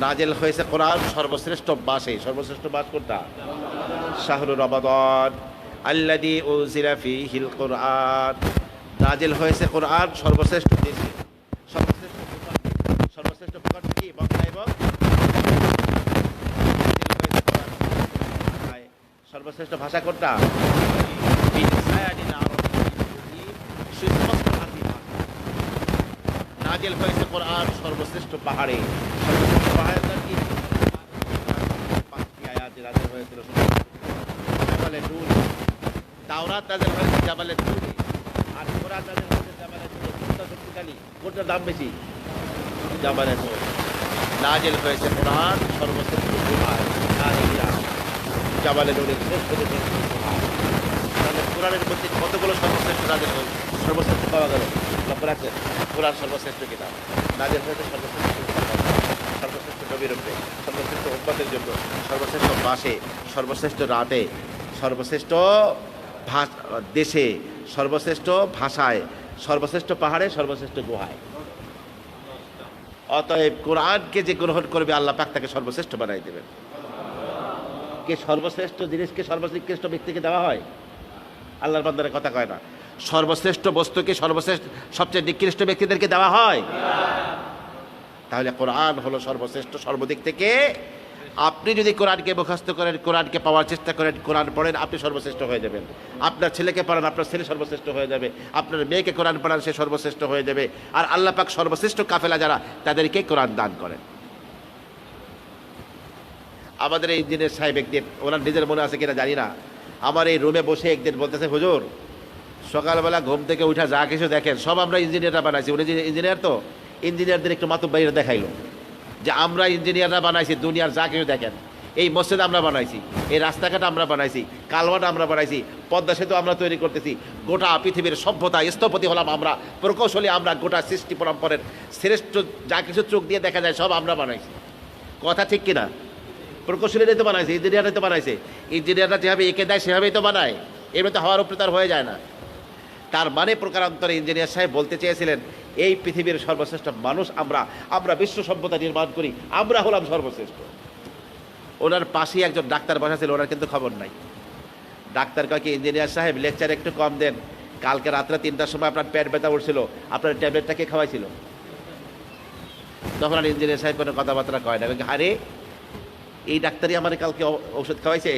A: নাজিল হয়েছে কোরআন সর্বশ্রেষ্ঠ মাসে। সর্বশ্রেষ্ঠ মাস কোনটা? শাহরুর রমাদান আল্লাযী উনজিলা ফীহিল কোরআন। নাজিল হয়েছে কোরআন সর্বশ্রেষ্ঠ দেশে। সর্বশ্রেষ্ঠ ভূখণ্ডে। সর্বশ্রেষ্ঠ ভূখণ্ড কি? মক্কা এবং সর্বশ্রেষ্ঠ ভাষা কোনটা? নাজিল হয়েছে কোরআন সর্বশ্রেষ্ঠ পাহাড়ে। সর্বশ্রেষ্ঠ পাহাড়ের নাম কি? 5টি আয়াতে নাজিল হয়েছিল জাবালে নূর। তাওরাত নাজিল হয়েছে জাবালে নূর, আর কোরআন নাজিল হয়েছে জাবালে নূর। কোনটা শক্তিশালী? কোনটার দাম বেশি? জাবালে নূর। নাজিল হয়েছে কোরআন সর্বশ্রেষ্ঠ পাহাড় জাবালে নূরের শ্রেষ্ঠ। তাহলে কোরআনের মধ্যে কতগুলো সর্বশ্রেষ্ঠ নাজিল হয়েছে, সর্বশ্রেষ্ঠ পাওয়া গেল। লক্ষ্য রাখছেন? কোরআন সর্বশ্রেষ্ঠ কিতাব, নাজিল হয়েছে সর্বশ্রেষ্ঠ, সর্বশ্রেষ্ঠ নবীর উপরে, সর্বশ্রেষ্ঠ উম্মতের জন্য, সর্বশ্রেষ্ঠ মাসে, সর্বশ্রেষ্ঠ রাতে, সর্বশ্রেষ্ঠ দেশে, সর্বশ্রেষ্ঠ ভাষায়, সর্বশ্রেষ্ঠ পাহাড়ে, সর্বশ্রেষ্ঠ গুহায়। অতএব কোরআনকে যে গ্রহণ করবে আল্লাহ পাক তাকে সর্বশ্রেষ্ঠ বানাই দেবেন। কে সর্বশ্রেষ্ঠ জিনিসকে সর্বনিকৃষ্ট ব্যক্তিকে দেওয়া হয়? আল্লাহর বান্দারা কথা কয় না। সর্বশ্রেষ্ঠ বস্তুকে সর্বশ্রেষ্ঠ সবচেয়ে নিকৃষ্ট ব্যক্তিদেরকে দেওয়া হয়? তাহলে কোরআন হলো সর্বশ্রেষ্ঠ সর্বদিক থেকে। আপনি যদি কোরআনকে মুখস্থ করেন, কোরআনকে পাওয়ার চেষ্টা করেন, কোরআন পড়েন, আপনি সর্বশ্রেষ্ঠ হয়ে যাবেন। আপনার ছেলেকে পড়ান, আপনার ছেলে সর্বশ্রেষ্ঠ হয়ে যাবে। আপনার মেয়েকে কোরআন পড়ান, সে সর্বশ্রেষ্ঠ হয়ে যাবে। আর আল্লাহ পাক সর্বশ্রেষ্ঠ কাফেলা যারা, তাদেরকে কোরআন দান করেন। আমাদের এই ইঞ্জিনিয়ার সাহেব একদিন, ওনার নিজের মনে আছে কিনা জানি না, আমার এই রুমে বসে একদিন বলতেছে, হুজুর সকালবেলা ঘুম থেকে উঠা যা কিছু দেখেন সব আমরা ইঞ্জিনিয়াররা বানাইছি। উনি যে ইঞ্জিনিয়ার, তো ইঞ্জিনিয়ারদের একটু মাতুব বাইরে দেখাইলো যে আমরা ইঞ্জিনিয়াররা বানাইছি, দুনিয়ার যা কিছু দেখেন, এই মসজিদ আমরা বানাইছি, এই রাস্তাঘাট আমরা বানাইছি, কালভার্ট আমরা বানাইছি, পদ্মা সেতু আমরা তৈরি করতেছি, গোটা পৃথিবীর সভ্যতা স্থপতি হলাম আমরা, প্রকৌশলী আমরা, গোটা সৃষ্টি পরম্পরের শ্রেষ্ঠ যা কিছু চোখ দিয়ে দেখা যায় সব আমরা বানাইছি। কথা ঠিক কিনা? প্রকৌশলীরাই তো বানাইছে, ইঞ্জিনিয়াররাই তো বানাইছে। ইঞ্জিনিয়াররা যেভাবে এঁকে দেয় সেভাবেই তো বানায়, এভাবে তো হওয়ার উপরে তার হয়ে যায় না। তার মানে প্রকারান্তরে ইঞ্জিনিয়ার সাহেব বলতে চেয়েছিলেন, এই পৃথিবীর সর্বশ্রেষ্ঠ মানুষ আমরা, আমরা বিশ্ব সভ্যতা নির্মাণ করি, আমরা হলাম সর্বশ্রেষ্ঠ। ওনার পাশেই একজন ডাক্তার বসা ছিল, ওনার কিন্তু খবর নাই। ডাক্তার কয় কি, ইঞ্জিনিয়ার সাহেব লেকচার একটু কম দেন, কালকে রাত্রে 3টার সময় আপনার পেট ব্যথা উঠছিল, আপনার ট্যাবলেটটা কে খাওয়াইছিল? তখন আর ইঞ্জিনিয়ার সাহেব কোনো কথাবার্তা কয় না। আরে এই ডাক্তারই আমার কালকে ওষুধ খাওয়াইছে,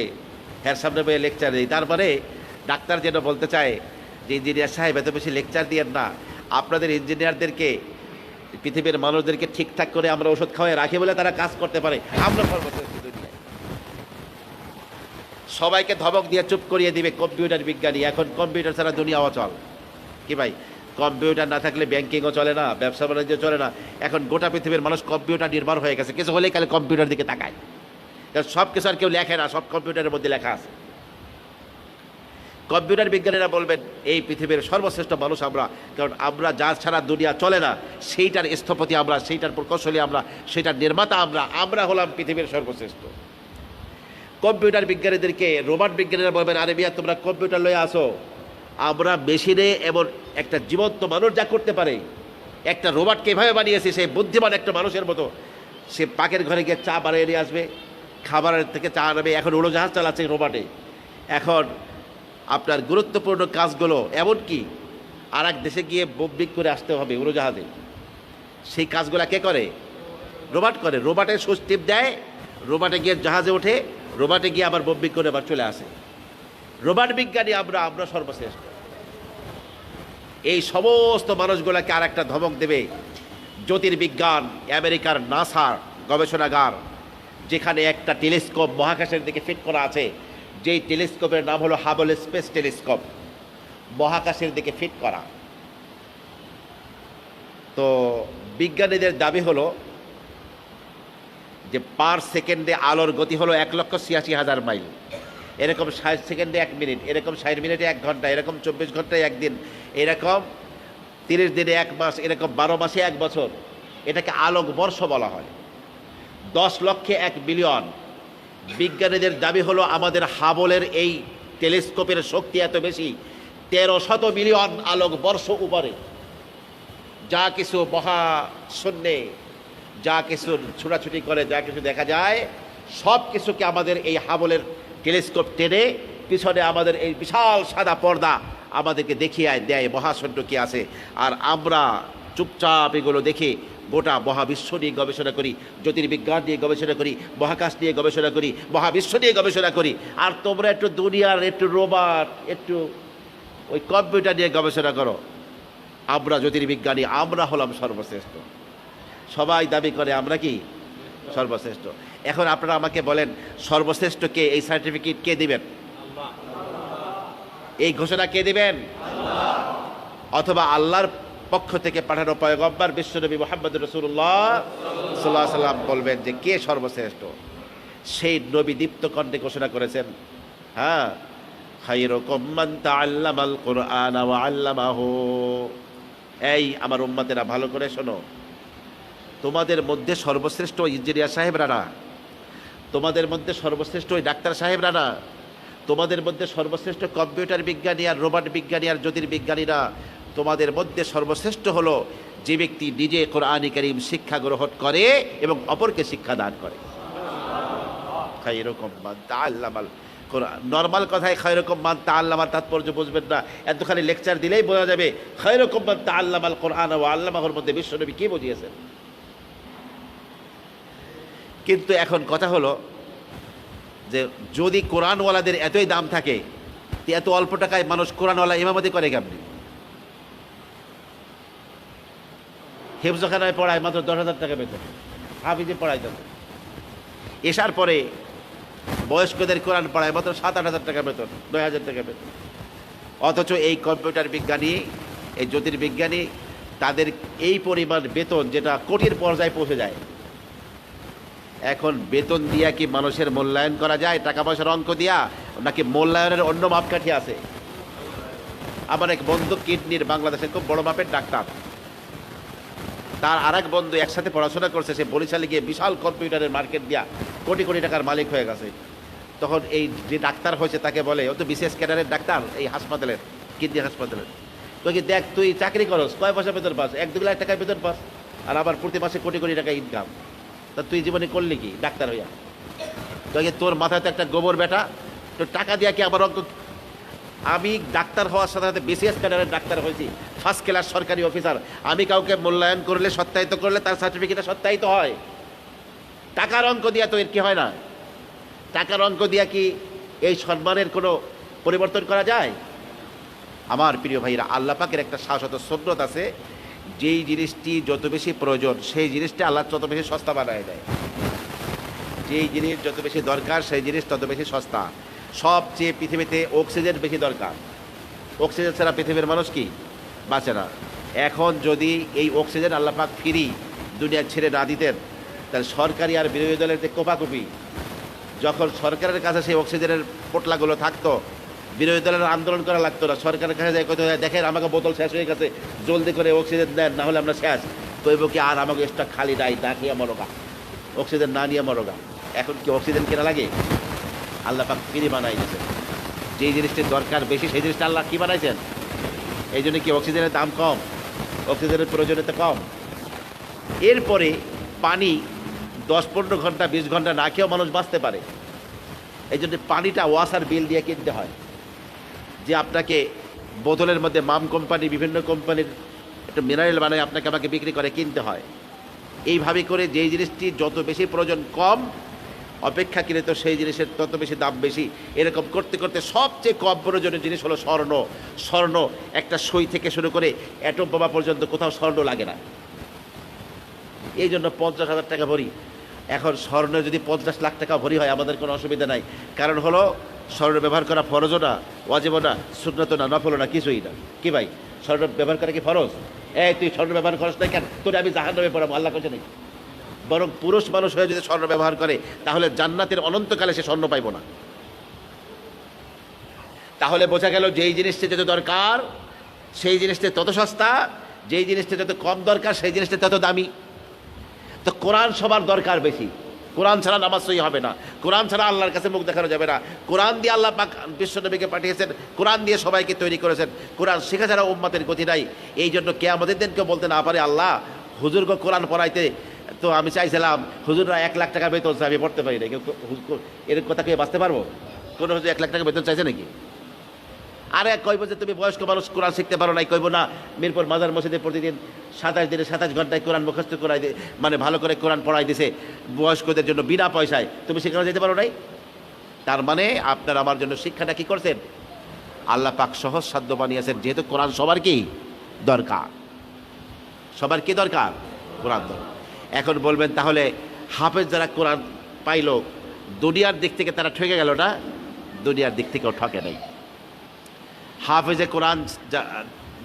A: হ্যার সামনে বইয়ে লেকচার দিই। তারপরে ডাক্তার যেন বলতে চায় যে ইঞ্জিনিয়ার সাহেব এত বেশি লেকচার দিয়েন না, আপনাদের ইঞ্জিনিয়ারদেরকে, পৃথিবীর মানুষদেরকে ঠিকঠাক করে আমরা ওষুধ খাওয়াই রাখি বলে তারা কাজ করতে পারে, আমরা সর্বশ্রেষ্ঠ দুনিয়ায়। সবাইকে ধমক দিয়ে চুপ করিয়ে দিবে কম্পিউটার বিজ্ঞানী। এখন কম্পিউটার ছাড়া দুনিয়া অচল। কি ভাই, কম্পিউটার না থাকলে ব্যাংকিংও চলে না, ব্যবসা বাণিজ্য চলে না। এখন গোটা পৃথিবীর মানুষ কম্পিউটার নির্ভর হয়ে গেছে, কিছু হলেই খালি কম্পিউটার দিকে তাকায়। কারণ সব কিছু আর কেউ লেখে না, সব কম্পিউটারের মধ্যে লেখা আছে। কম্পিউটার বিজ্ঞানীরা বলবেন এই পৃথিবীর সর্বশ্রেষ্ঠ মানুষ আমরা, কারণ আমরা যা ছাড়া দুনিয়া চলে না সেইটার স্থপতি আমরা, সেইটার প্রকৌশলী আমরা, সেইটার নির্মাতা আমরা, আমরা হলাম পৃথিবীর সর্বশ্রেষ্ঠ। কম্পিউটার বিজ্ঞানীদেরকে রোবট বিজ্ঞানীরা বলবেন, আরে মিয়া তোমরা কম্পিউটার লয়ে আসো, আমরা মেশিনে এমন একটা জীবন্ত মানুষ যা করতে পারে, একটা রোবটকে এভাবে বানিয়েছি সেই বুদ্ধিমান একটা মানুষের মতো, সে পাকের ঘরে গিয়ে চা বানিয়ে নিয়ে আসবে, খাবারের থেকে চা আনবে। এখন উড়োজাহাজ চালাচ্ছে রোবটে। এখন আপনার গুরুত্বপূর্ণ কাজগুলো, এমনকি আর এক দেশে গিয়ে বম্বিং করে আসতে হবে উড়োজাহাজে, সেই কাজগুলো কে করে? রোবট করে। রোবটের সুইচ টিপ দেয়, রোবটে গিয়ে জাহাজে ওঠে, রোবটে গিয়ে আবার বম্বিং করে আবার চলে আসে। রোবট বিজ্ঞানী আমরা, আমরা সর্বশ্রেষ্ঠ। এই সমস্ত মানুষগুলোকে আর একটা ধমক দেবে জ্যোতির্বিজ্ঞান, আমেরিকার নাসার গবেষণাগার, যেখানে একটা টেলিস্কোপ মহাকাশের দিকে ফিট করা আছে, যেই টেলিস্কোপের নাম হলো হাবল স্পেস টেলিস্কোপ, মহাকাশের দিকে ফিট করা। তো বিজ্ঞানীদের দাবি হলো যে পার সেকেন্ডে আলোর গতি হলো 1,86,000 মাইল, এরকম 60 সেকেন্ডে 1 মিনিট, এরকম 60 মিনিটে 1 ঘন্টা, এরকম 24 ঘন্টায় 1 দিন, এরকম 30 দিনে 1 মাস, এরকম 12 মাসে 1 বছর। এটাকে আলোক বর্ষ বলা হয়। 10 লক্ষে 1 বিলিয়ন। বিজ্ঞানীদের দাবি হলো আমাদের হাবলের এই টেলিস্কোপের শক্তি এত বেশি, 1300 মিলিয়ন আলোক বর্ষ উপরে। যা কিছু মহাশূন্যে যা কিছু ছুটাছুটি করে, যা কিছু দেখা যায়, সব কিছুকে আমাদের এই হাবলের টেলিস্কোপ টেনে পিছনে আমাদের এই বিশাল সাদা পর্দা আমাদেরকে দেখিয়ে দেয় মহাশূন্য কি আছে। আর আমরা চুপচাপ এগুলো দেখে গোটা মহাবিশ্ব নিয়ে গবেষণা করি, জ্যোতির্বিজ্ঞান নিয়ে গবেষণা করি, মহাকাশ নিয়ে গবেষণা করি, মহাবিশ্ব নিয়ে গবেষণা করি। আর তোমরা একটু দুনিয়ার, একটু রোবট, একটু ওই কম্পিউটার নিয়ে গবেষণা করো। আমরা জ্যোতির্বিজ্ঞানী, আমরা হলাম সর্বশ্রেষ্ঠ। সবাই দাবি করে আমরা কি সর্বশ্রেষ্ঠ। এখন আপনারা আমাকে বলেন, সর্বশ্রেষ্ঠ কে? এই সার্টিফিকেট কে দিবেন? এই ঘোষণা কে দিবেন? অথবা আল্লাহর পক্ষ থেকে পাঠানো পয়গম্বর বিশ্বনবী মুহাম্মদ রাসূলুল্লাহ সাল্লাল্লাহু আলাইহি সাল্লাম বলবেন যে কে সর্বশ্রেষ্ঠ। সেই নবী দীপ্ত কণ্ঠে ঘোষণা করেছেন, হ্যাঁ, খায়রুকুম মান তাআল্লামাল কুরআন ওয়া আল্লামাহু। এই আমার উম্মতেরা ভালো করে শোনো, তোমাদের মধ্যে সর্বশ্রেষ্ঠ ইঞ্জিনিয়ার সাহেবরা না, তোমাদের মধ্যে সর্বশ্রেষ্ঠ ওই ডাক্তার সাহেবরা না, তোমাদের মধ্যে সর্বশ্রেষ্ঠ কম্পিউটার বিজ্ঞানী আর রোবট বিজ্ঞানী আর জ্যোতির্বিজ্ঞানীরা। তোমাদের মধ্যে সর্বশ্রেষ্ঠ হলো যে ব্যক্তি নিজে কোরআন কারীম শিক্ষা গ্রহণ করে এবং অপরকে শিক্ষা দান করে। খায়রুকুম মান তাআল্লামাল কোরআন। নর্মাল কথায় খায়রুকুম মান তাআল্লামার তাৎপর্য বুঝবেন না, এত খালি লেকচার দিলেই বোঝা যাবে খায়রুকুম মান তাআল্লামাল কোরআন ওয়া আল্লামাহুর মধ্যে বিশ্বনবী কি বুঝিয়েছেন। কিন্তু এখন কথা হলো যে যদি কোরআনওয়ালাদের এতই দাম থাকে, এত অল্প টাকায় মানুষ কোরআনওয়ালা ইমামতি করে কেমনি? হেফজখানায় পড়ায় মাত্র 10,000 টাকা বেতন, হাফিজে পড়ায় তত। এসার পরে বয়স্কদের কোরআন পড়ায় মাত্র 7-8 হাজার টাকা বেতন, 9,000 টাকা বেতন। অথচ এই কম্পিউটার বিজ্ঞানী, এই জ্যোতির্বিজ্ঞানী, তাদের এই পরিমাণ বেতন যেটা কোটির পর্যায়ে পৌঁছে যায়। এখন বেতন দিয়া কি মানুষের মূল্যায়ন করা যায়? টাকা পয়সার অঙ্ক দিয়া, নাকি মূল্যায়নের অন্য মাপকাঠি আছে? আমার এক বন্ধু কিডনির, বাংলাদেশে খুব বড় মাপের ডাক্তার, তার আর এক বন্ধু একসাথে পড়াশোনা করছে, সে বরিশালে গিয়ে বিশাল কম্পিউটারের মার্কেট দিয়া কোটি কোটি টাকার মালিক হয়ে গেছে। তখন এই যে ডাক্তার হয়েছে তাকে বলে, ও তো বিশেষ ক্যাডারের ডাক্তার এই হাসপাতালের, কিডনি হাসপাতালের, তো কি দেখ তুই চাকরি করস, কয় পয়সা বেতন পাস? 1-2 লাখ টাকায় বেতন পাস, আর আবার প্রতি মাসে কোটি কোটি টাকা ইনকাম। তা তুই জীবনে করলি কি ডাক্তার হইয়া? তো তোর মাথায় তো একটা গোবর বেটা, তো টাকা দিয়া কি আবার অঙ্ক? আমি ডাক্তার হওয়ার সাথে সাথে বিসিএস ক্যাডারের ডাক্তার হয়েছি, ফার্স্ট ক্লাস সরকারি অফিসার। আমি কাউকে মূল্যায়ন করলে, সত্যায়িত করলে তার সার্টিফিকেটে সত্যায়িত হয়। টাকার অঙ্ক দিয়া তো এর কি হয় না? টাকার অঙ্ক দিয়া কি এই সম্মানের কোনো পরিবর্তন করা যায়? আমার প্রিয় ভাইরা, আল্লাহ পাকের একটা শাশ্বত সুন্নত আছে, যেই জিনিসটি যত বেশি প্রয়োজন সেই জিনিসটা আল্লাহ তত বেশি সস্তা বানায় দেয়। যেই জিনিস যত বেশি দরকার সেই জিনিস তত বেশি সস্তা। সবচেয়ে পৃথিবীতে অক্সিজেন বেশি দরকার, অক্সিজেন ছাড়া পৃথিবীর মানুষ কি বাঁচে না। এখন যদি এই অক্সিজেন আল্লাহ পাক ফ্রি দুনিয়া ছেড়ে না দিতেন, তাহলে সরকারি আর বিরোধী দলের যে কোপাকুপি, যখন সরকারের কাছে সেই অক্সিজেনের পোটলাগুলো থাকতো, বিরোধী দলের আন্দোলন করা লাগতো না। সরকারের কাছে যাই কত, দেখেন আমাকে বোতল শেষ হয়ে গেছে, জলদি করে অক্সিজেন দেন, না হলে আমরা শেষ। কইব কি আর আমাকে স্টক খালি নাই, না খেয়ে মরোগা, অক্সিজেন না নিয়ে মরোগা। এখন কি অক্সিজেন কেনা লাগে? আল্লাহ পাক ফ্রি বানাই দিয়েছে। যেই জিনিসটির দরকার বেশি সেই জিনিসটা আল্লাহ কি বানাইছেন? এই জন্য কি অক্সিজেনের দাম কম, অক্সিজেনের প্রয়োজনীয়তা কম। এরপরে পানি 10-15 ঘন্টা 20 ঘন্টা না খেয়েও মানুষ বাঁচতে পারে। এই জন্য পানিটা ওয়াসার বিল দিয়ে কিনতে হয়, যে আপনাকে বোতলের মধ্যে মাম কোম্পানি, বিভিন্ন কোম্পানির একটা মিনারেল বানায় আপনাকে আমাকে বিক্রি করে কিনতে হয়। এইভাবে করে যেই জিনিসটি যত বেশি প্রয়োজন কম, অপেক্ষাকৃত সেই জিনিসের তত বেশি দাম বেশি। এরকম করতে করতে সবচেয়ে কম প্রয়োজনীয় জিনিস হলো স্বর্ণ। স্বর্ণ একটা সই থেকে শুরু করে অ্যাটম বোমা পর্যন্ত কোথাও স্বর্ণ লাগে না। এই জন্য 50,000 টাকা ভরি। এখন স্বর্ণ যদি 50 লাখ টাকা ভরি হয় আমাদের কোনো অসুবিধা নাই, কারণ হলো স্বর্ণ ব্যবহার করা ফরজও না, ওয়াজিবও না, সুন্নাতও না, নফলও না, কিছুই না। কি ভাই, স্বর্ণ ব্যবহার করা কি ফরজ? তুই স্বর্ণ ব্যবহার করছ নাই কেন? তোরে আমি জাহান্নামে পড়াবো, আল্লাহ কাছে নেই। বরং পুরুষ মানুষ হয়ে যদি স্বর্ণ ব্যবহার করে তাহলে জান্নাতের অনন্তকালে সে স্বর্ণ পাইব না। তাহলে বোঝা গেল যেই জিনিসটা যত দরকার সেই জিনিসটা তত সস্তা, যেই জিনিসটা যত কম দরকার সেই জিনিসটা তত দামি। তো কোরআন সবার দরকার বেশি। কোরআন ছাড়া নামাজ সহি হবে না, কোরআন ছাড়া আল্লাহর কাছে মুখ দেখানো যাবে না। কোরআন দিয়ে আল্লাহ পাক বিশ্বনবীকে পাঠিয়েছেন, কোরআন দিয়ে সবাইকে তৈরি করেছেন। কোরআন শেখা ছাড়া উম্মতের গতি নাই। এই জন্য কিয়ামতের দিন কেউ বলতে না পারে, আল্লাহ হুজুরকে কোরআন পড়াইতে তো আমি চাইছিলাম, হুজুররা 1 লাখ টাকা বেতন আমি পড়তে পারি না। কেউ এর কথা কেউ বাঁচতে পারবো? কোনো হুজুর 1 লাখ টাকা বেতন চাইছে নাকি? আরে কইব যে তুমি বয়স্ক মানুষ কোরআন শিখতে পারো নাই, কইব না মিরপুর মাজার মসজিদে প্রতিদিন 27 দিনে 27 ঘন্টায় কোরআন মুখস্থ করাই দিয়ে, মানে ভালো করে কোরআন পড়াই দিছে বয়স্কদের জন্য বিনা পয়সায়, তুমি সেখানে যেতে পারো নাই? তার মানে আপনার আমার জন্য শিক্ষাটা কি করছেন? আল্লাহ পাক সহজ সাধ্য বানিয়েছেন, যেহেতু কোরআন সবার কি দরকার, সবার কি দরকার? কোরআন দরকার। এখন বলবেন তাহলে হাফেজ যারা কোরআন পাইল দুনিয়ার দিক থেকে তারা ঠকে গেল না? দুনিয়ার দিক থেকেও ঠকে নাই। হাফেজে কোরআন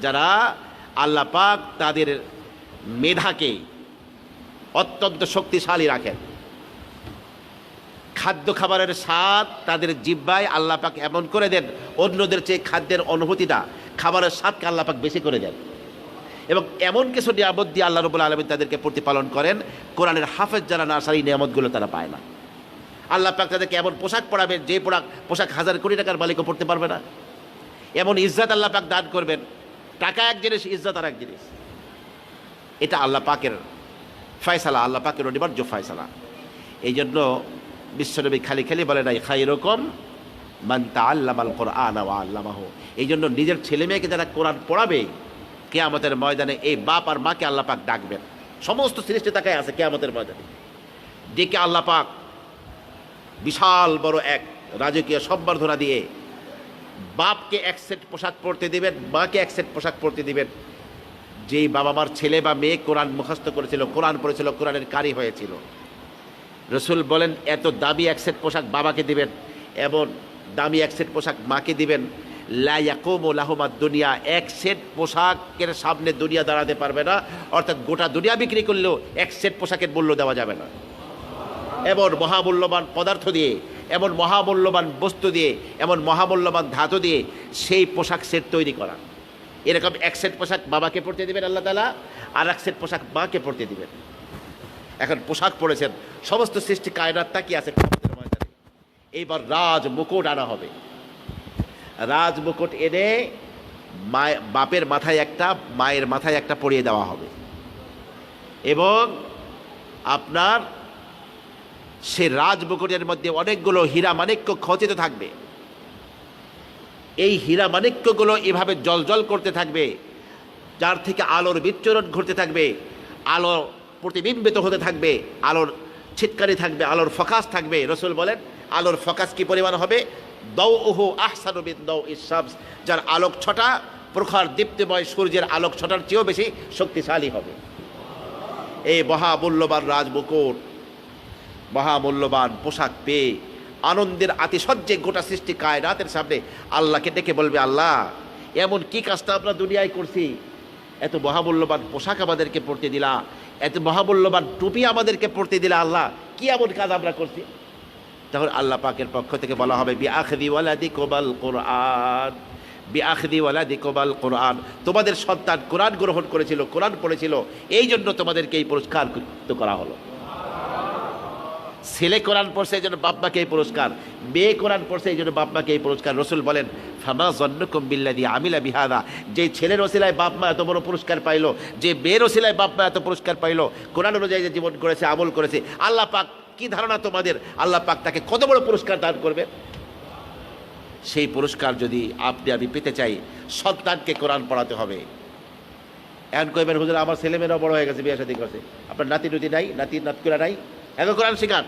A: যারা, আল্লাহ পাক তাদের মেধাকে অত্যন্ত শক্তিশালী রাখেন। খাদ্য খাবারের স্বাদ তাদের জিহ্বায় আল্লাহ পাক এমন করে দেন, অন্যদের চেয়ে খাদ্যের অনুভূতিটা, খাবারের স্বাদকে আল্লাহ পাক বেশি করে দেন। এবং এমন কিছু নিয়ামত দিয়ে আল্লাহ রাব্বুল আলামিন তাদেরকে প্রতিপালন করেন, কোরআনের হাফেজ যারা না সেই নিয়ামতগুলো তারা পায় না। আল্লাহ পাক তাদেরকে এমন পোশাক পরাবেন, যে পোশাক 1000 কোটি টাকার মালিকও পড়তে পারবে না। এমন ইজ্জত আল্লাহ পাক দান করবেন, টাকা এক জিনিস, ইজ্জত আর এক জিনিস। এটা আল্লাহ পাকের ফয়সালা, আল্লাহ পাকের অনিবার্য ফয়সালা। এই জন্য বিশ্বনবী খালি খালি বলে নাই খায়রুকুম মান তাআল্লামাল কুরআনা ওয়া আল্লামাহু। এই জন্য নিজের ছেলে মেয়েকে যারা কোরআন পড়াবে, কিয়ামতের ময়দানে এই বাপ আর মাকে আল্লাহ পাক ডাকবেন। সমস্ত সৃষ্টি তাকায় আছে কিয়ামতের ময়দানে, ডেকে আল্লাহ পাক বিশাল বড় এক রাজকীয় সম্বর্ধনা দিয়ে বাপকে এক সেট পোশাক পরতে দিবেন, মাকে এক সেট পোশাক পরতে দিবেন। যেই বাবা মার ছেলে বা মেয়ে কোরআন মুখস্থ করেছিল, কোরআন পড়েছিল, কোরআনের কারি হয়েছিল, রসুল বলেন এত দামি এক সেট পোশাক বাবাকে দিবেন এবং দামি এক সেট পোশাক মাকে দিবেন। লা ইয়াকুমু লাহুমা দুনিয়া, এক সেট পোশাকের সামনে দুনিয়া দাঁড়াতে পারবে না, অর্থাৎ গোটা দুনিয়া বিক্রি করলেও এক সেট পোশাকের মূল্য দেওয়া যাবে না। এমন মহামূল্যবান পদার্থ দিয়ে, এমন মহামূল্যবান বস্তু দিয়ে, এমন মহামূল্যবান ধাতু দিয়ে সেই পোশাক সেট তৈরি করা। এরকম এক সেট পোশাক বাবাকে পরতে দিবেন আল্লাহ তাআলা, আর এক সেট পোশাক মাকে পরতে দিবেন। এখন পোশাক পরেছেন, সমস্ত সৃষ্টি কায়নাত তাকিয়ে আছে কিয়ামতের ময়দানে। এইবার রাজ মুকুট আনা হবে। রাজ মুকুট এনে বাপের মাথায় একটা, মায়ের মাথায় একটা পরিয়ে দেওয়া হবে এবং আপনার সে রাজ মুকুটের মধ্যে অনেকগুলো হীরা মাণিক্য খচিত থাকবে। এই হীরা মাণিক্যগুলো এভাবে জলজল করতে থাকবে, যার থেকে আলোর বিচ্ছুরণ ঘটতে থাকবে, আলো প্রতিবিম্বিত হতে থাকবে, আলোর ছিটকারি থাকবে, আলোর ফোকাস থাকবে। রসুল বলেন আলোর ফোকাস কি পরিমাণ হবে? দাউহু আহসানু মিন দাউইশ শামস, যার আলোক ছটা প্রখর দীপ্তিময় সূর্যের আলোক ছটার চেয়েও বেশি শক্তিশালী হবে। এই মহামূল্যবান রাজমুকুট, মহামূল্যবান পোশাক পেয়ে আনন্দের আতিশয্যে গোটা সৃষ্টি কায়নাতের সামনে আল্লাহকে ডেকে বলবে, আল্লাহ এমন কি কাজটা আমরা দুনিয়ায় করছি, এত মহামূল্যবান পোশাক আমাদেরকে পরতে দিলা, এত মহামূল্যবান টুপি আমাদেরকে পরতে দিলা, আল্লাহ কি এমন কাজ আমরা করছি? তখন আল্লাহ পাকের পক্ষ থেকে বলা হবে, বিআখদি ওয়ালাদিকুমাল কুরআন, বিআখদি ওয়ালাদিকুমাল কুরআন, তোমাদের সন্তান কোরআন গ্রহণ করেছিল, কোরআন পড়েছিল, এই জন্য তোমাদেরকে এই পুরস্কার করা হলো। ছেলে কোরআন পড়ছে এই জন্য বাপ মাকে এই পুরস্কার, মেয়ে কোরআন পড়ছে এই জন্য বাপ মাকে এই পুরস্কার। রসুল বলেন, ফামা যন্নুকুম বিল্লাযী আমিলা বিহাদা, যে ছেলের ওসিলায় বাপ মা এত বড় পুরস্কার পাইলো, যে মেয়ের ওসিলায় বাপ মা এত পুরস্কার পাইলো, কোরআন অনুযায়ী যে জীবন করেছে, আমল করেছে, আল্লাহ পাক কি ধারণা তোমাদের, আল্লাহ পাক তাকে কত বড় পুরস্কার দান করবে। সেই পুরস্কার যদি আপনি আমি পেতে চাই, সন্তানকে কোরআন পড়াতে হবে। এখন কইবেন, হুজুর আমার ছেলেমেয়েরাও বড় হয়ে গেছে, বিয়ে শাদী করছে, আপনার নাতি নুতি নাই, নাতি নাতকুরা নাই, এখন কোরআন শিখান।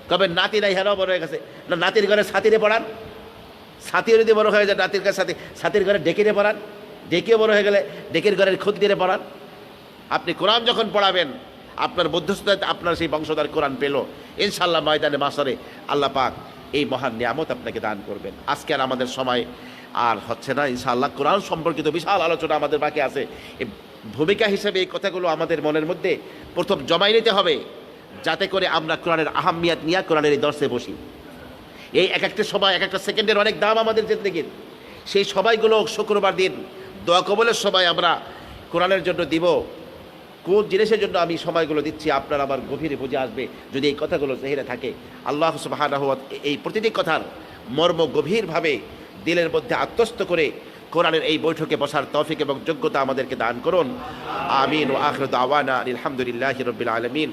A: কবে নাতি নাই, হেরাও বড় হয়ে গেছে, না নাতির ঘরে ছাতিরে পড়ান, ছাতিও যদি বড় হয়ে যায় নাতির কাছে ছাতির ঘরে ডেকিরে পড়ান, ডেকেও বড় হয়ে গেলে ডেকের ঘরের খুদ দিয়ে পড়ান। আপনি কোরআন যখন পড়াবেন, আপনার মধ্যস্থতায় আপনার সেই বংশধর কোরআন পেল, ইনশাআল্লাহ ময়দানে মাসরে আল্লাহ পাক এই মহান নিয়ামত আপনাকে দান করবেন। আজকে আর আমাদের সময় আর হচ্ছে না, ইনশাআল্লাহ কোরআন সম্পর্কিত বিশাল আলোচনা আমাদের বাকি আছে। এই ভূমিকা হিসেবে এই কথাগুলো আমাদের মনের মধ্যে প্রথম জমাই নিতে হবে, যাতে করে আমরা কোরআনের আহাম্মিয়াত নিয়ে কোরআনের এই দর্শে বসি। এই এক একটা সময়, এক একটা সেকেন্ডের অনেক দাম আমাদের জিন্দেগির। সেই সবাইগুলো শুক্রবার দিন দোয়া কবলের সময় আমরা কোরআনের জন্য দিব। কোন জিনিসের জন্য আমি সময়গুলো দিচ্ছি আপনার আমার গভীরে বুঝে আসবে যদি এই কথাগুলো জেহেরে থাকে। আল্লাহ সুবহানাহু ওয়া তাআলা এই প্রতিটি কথার মর্ম গভীরভাবে দিলের মধ্যে আত্মস্থ করে কোরআনের এই বৈঠকে বসার তৌফিক এবং যোগ্যতা আমাদেরকে দান করুন। আমিন। ওয়া আখিরু দাওয়ানা আলহামদুলিল্লাহি রাব্বিল আলামিন।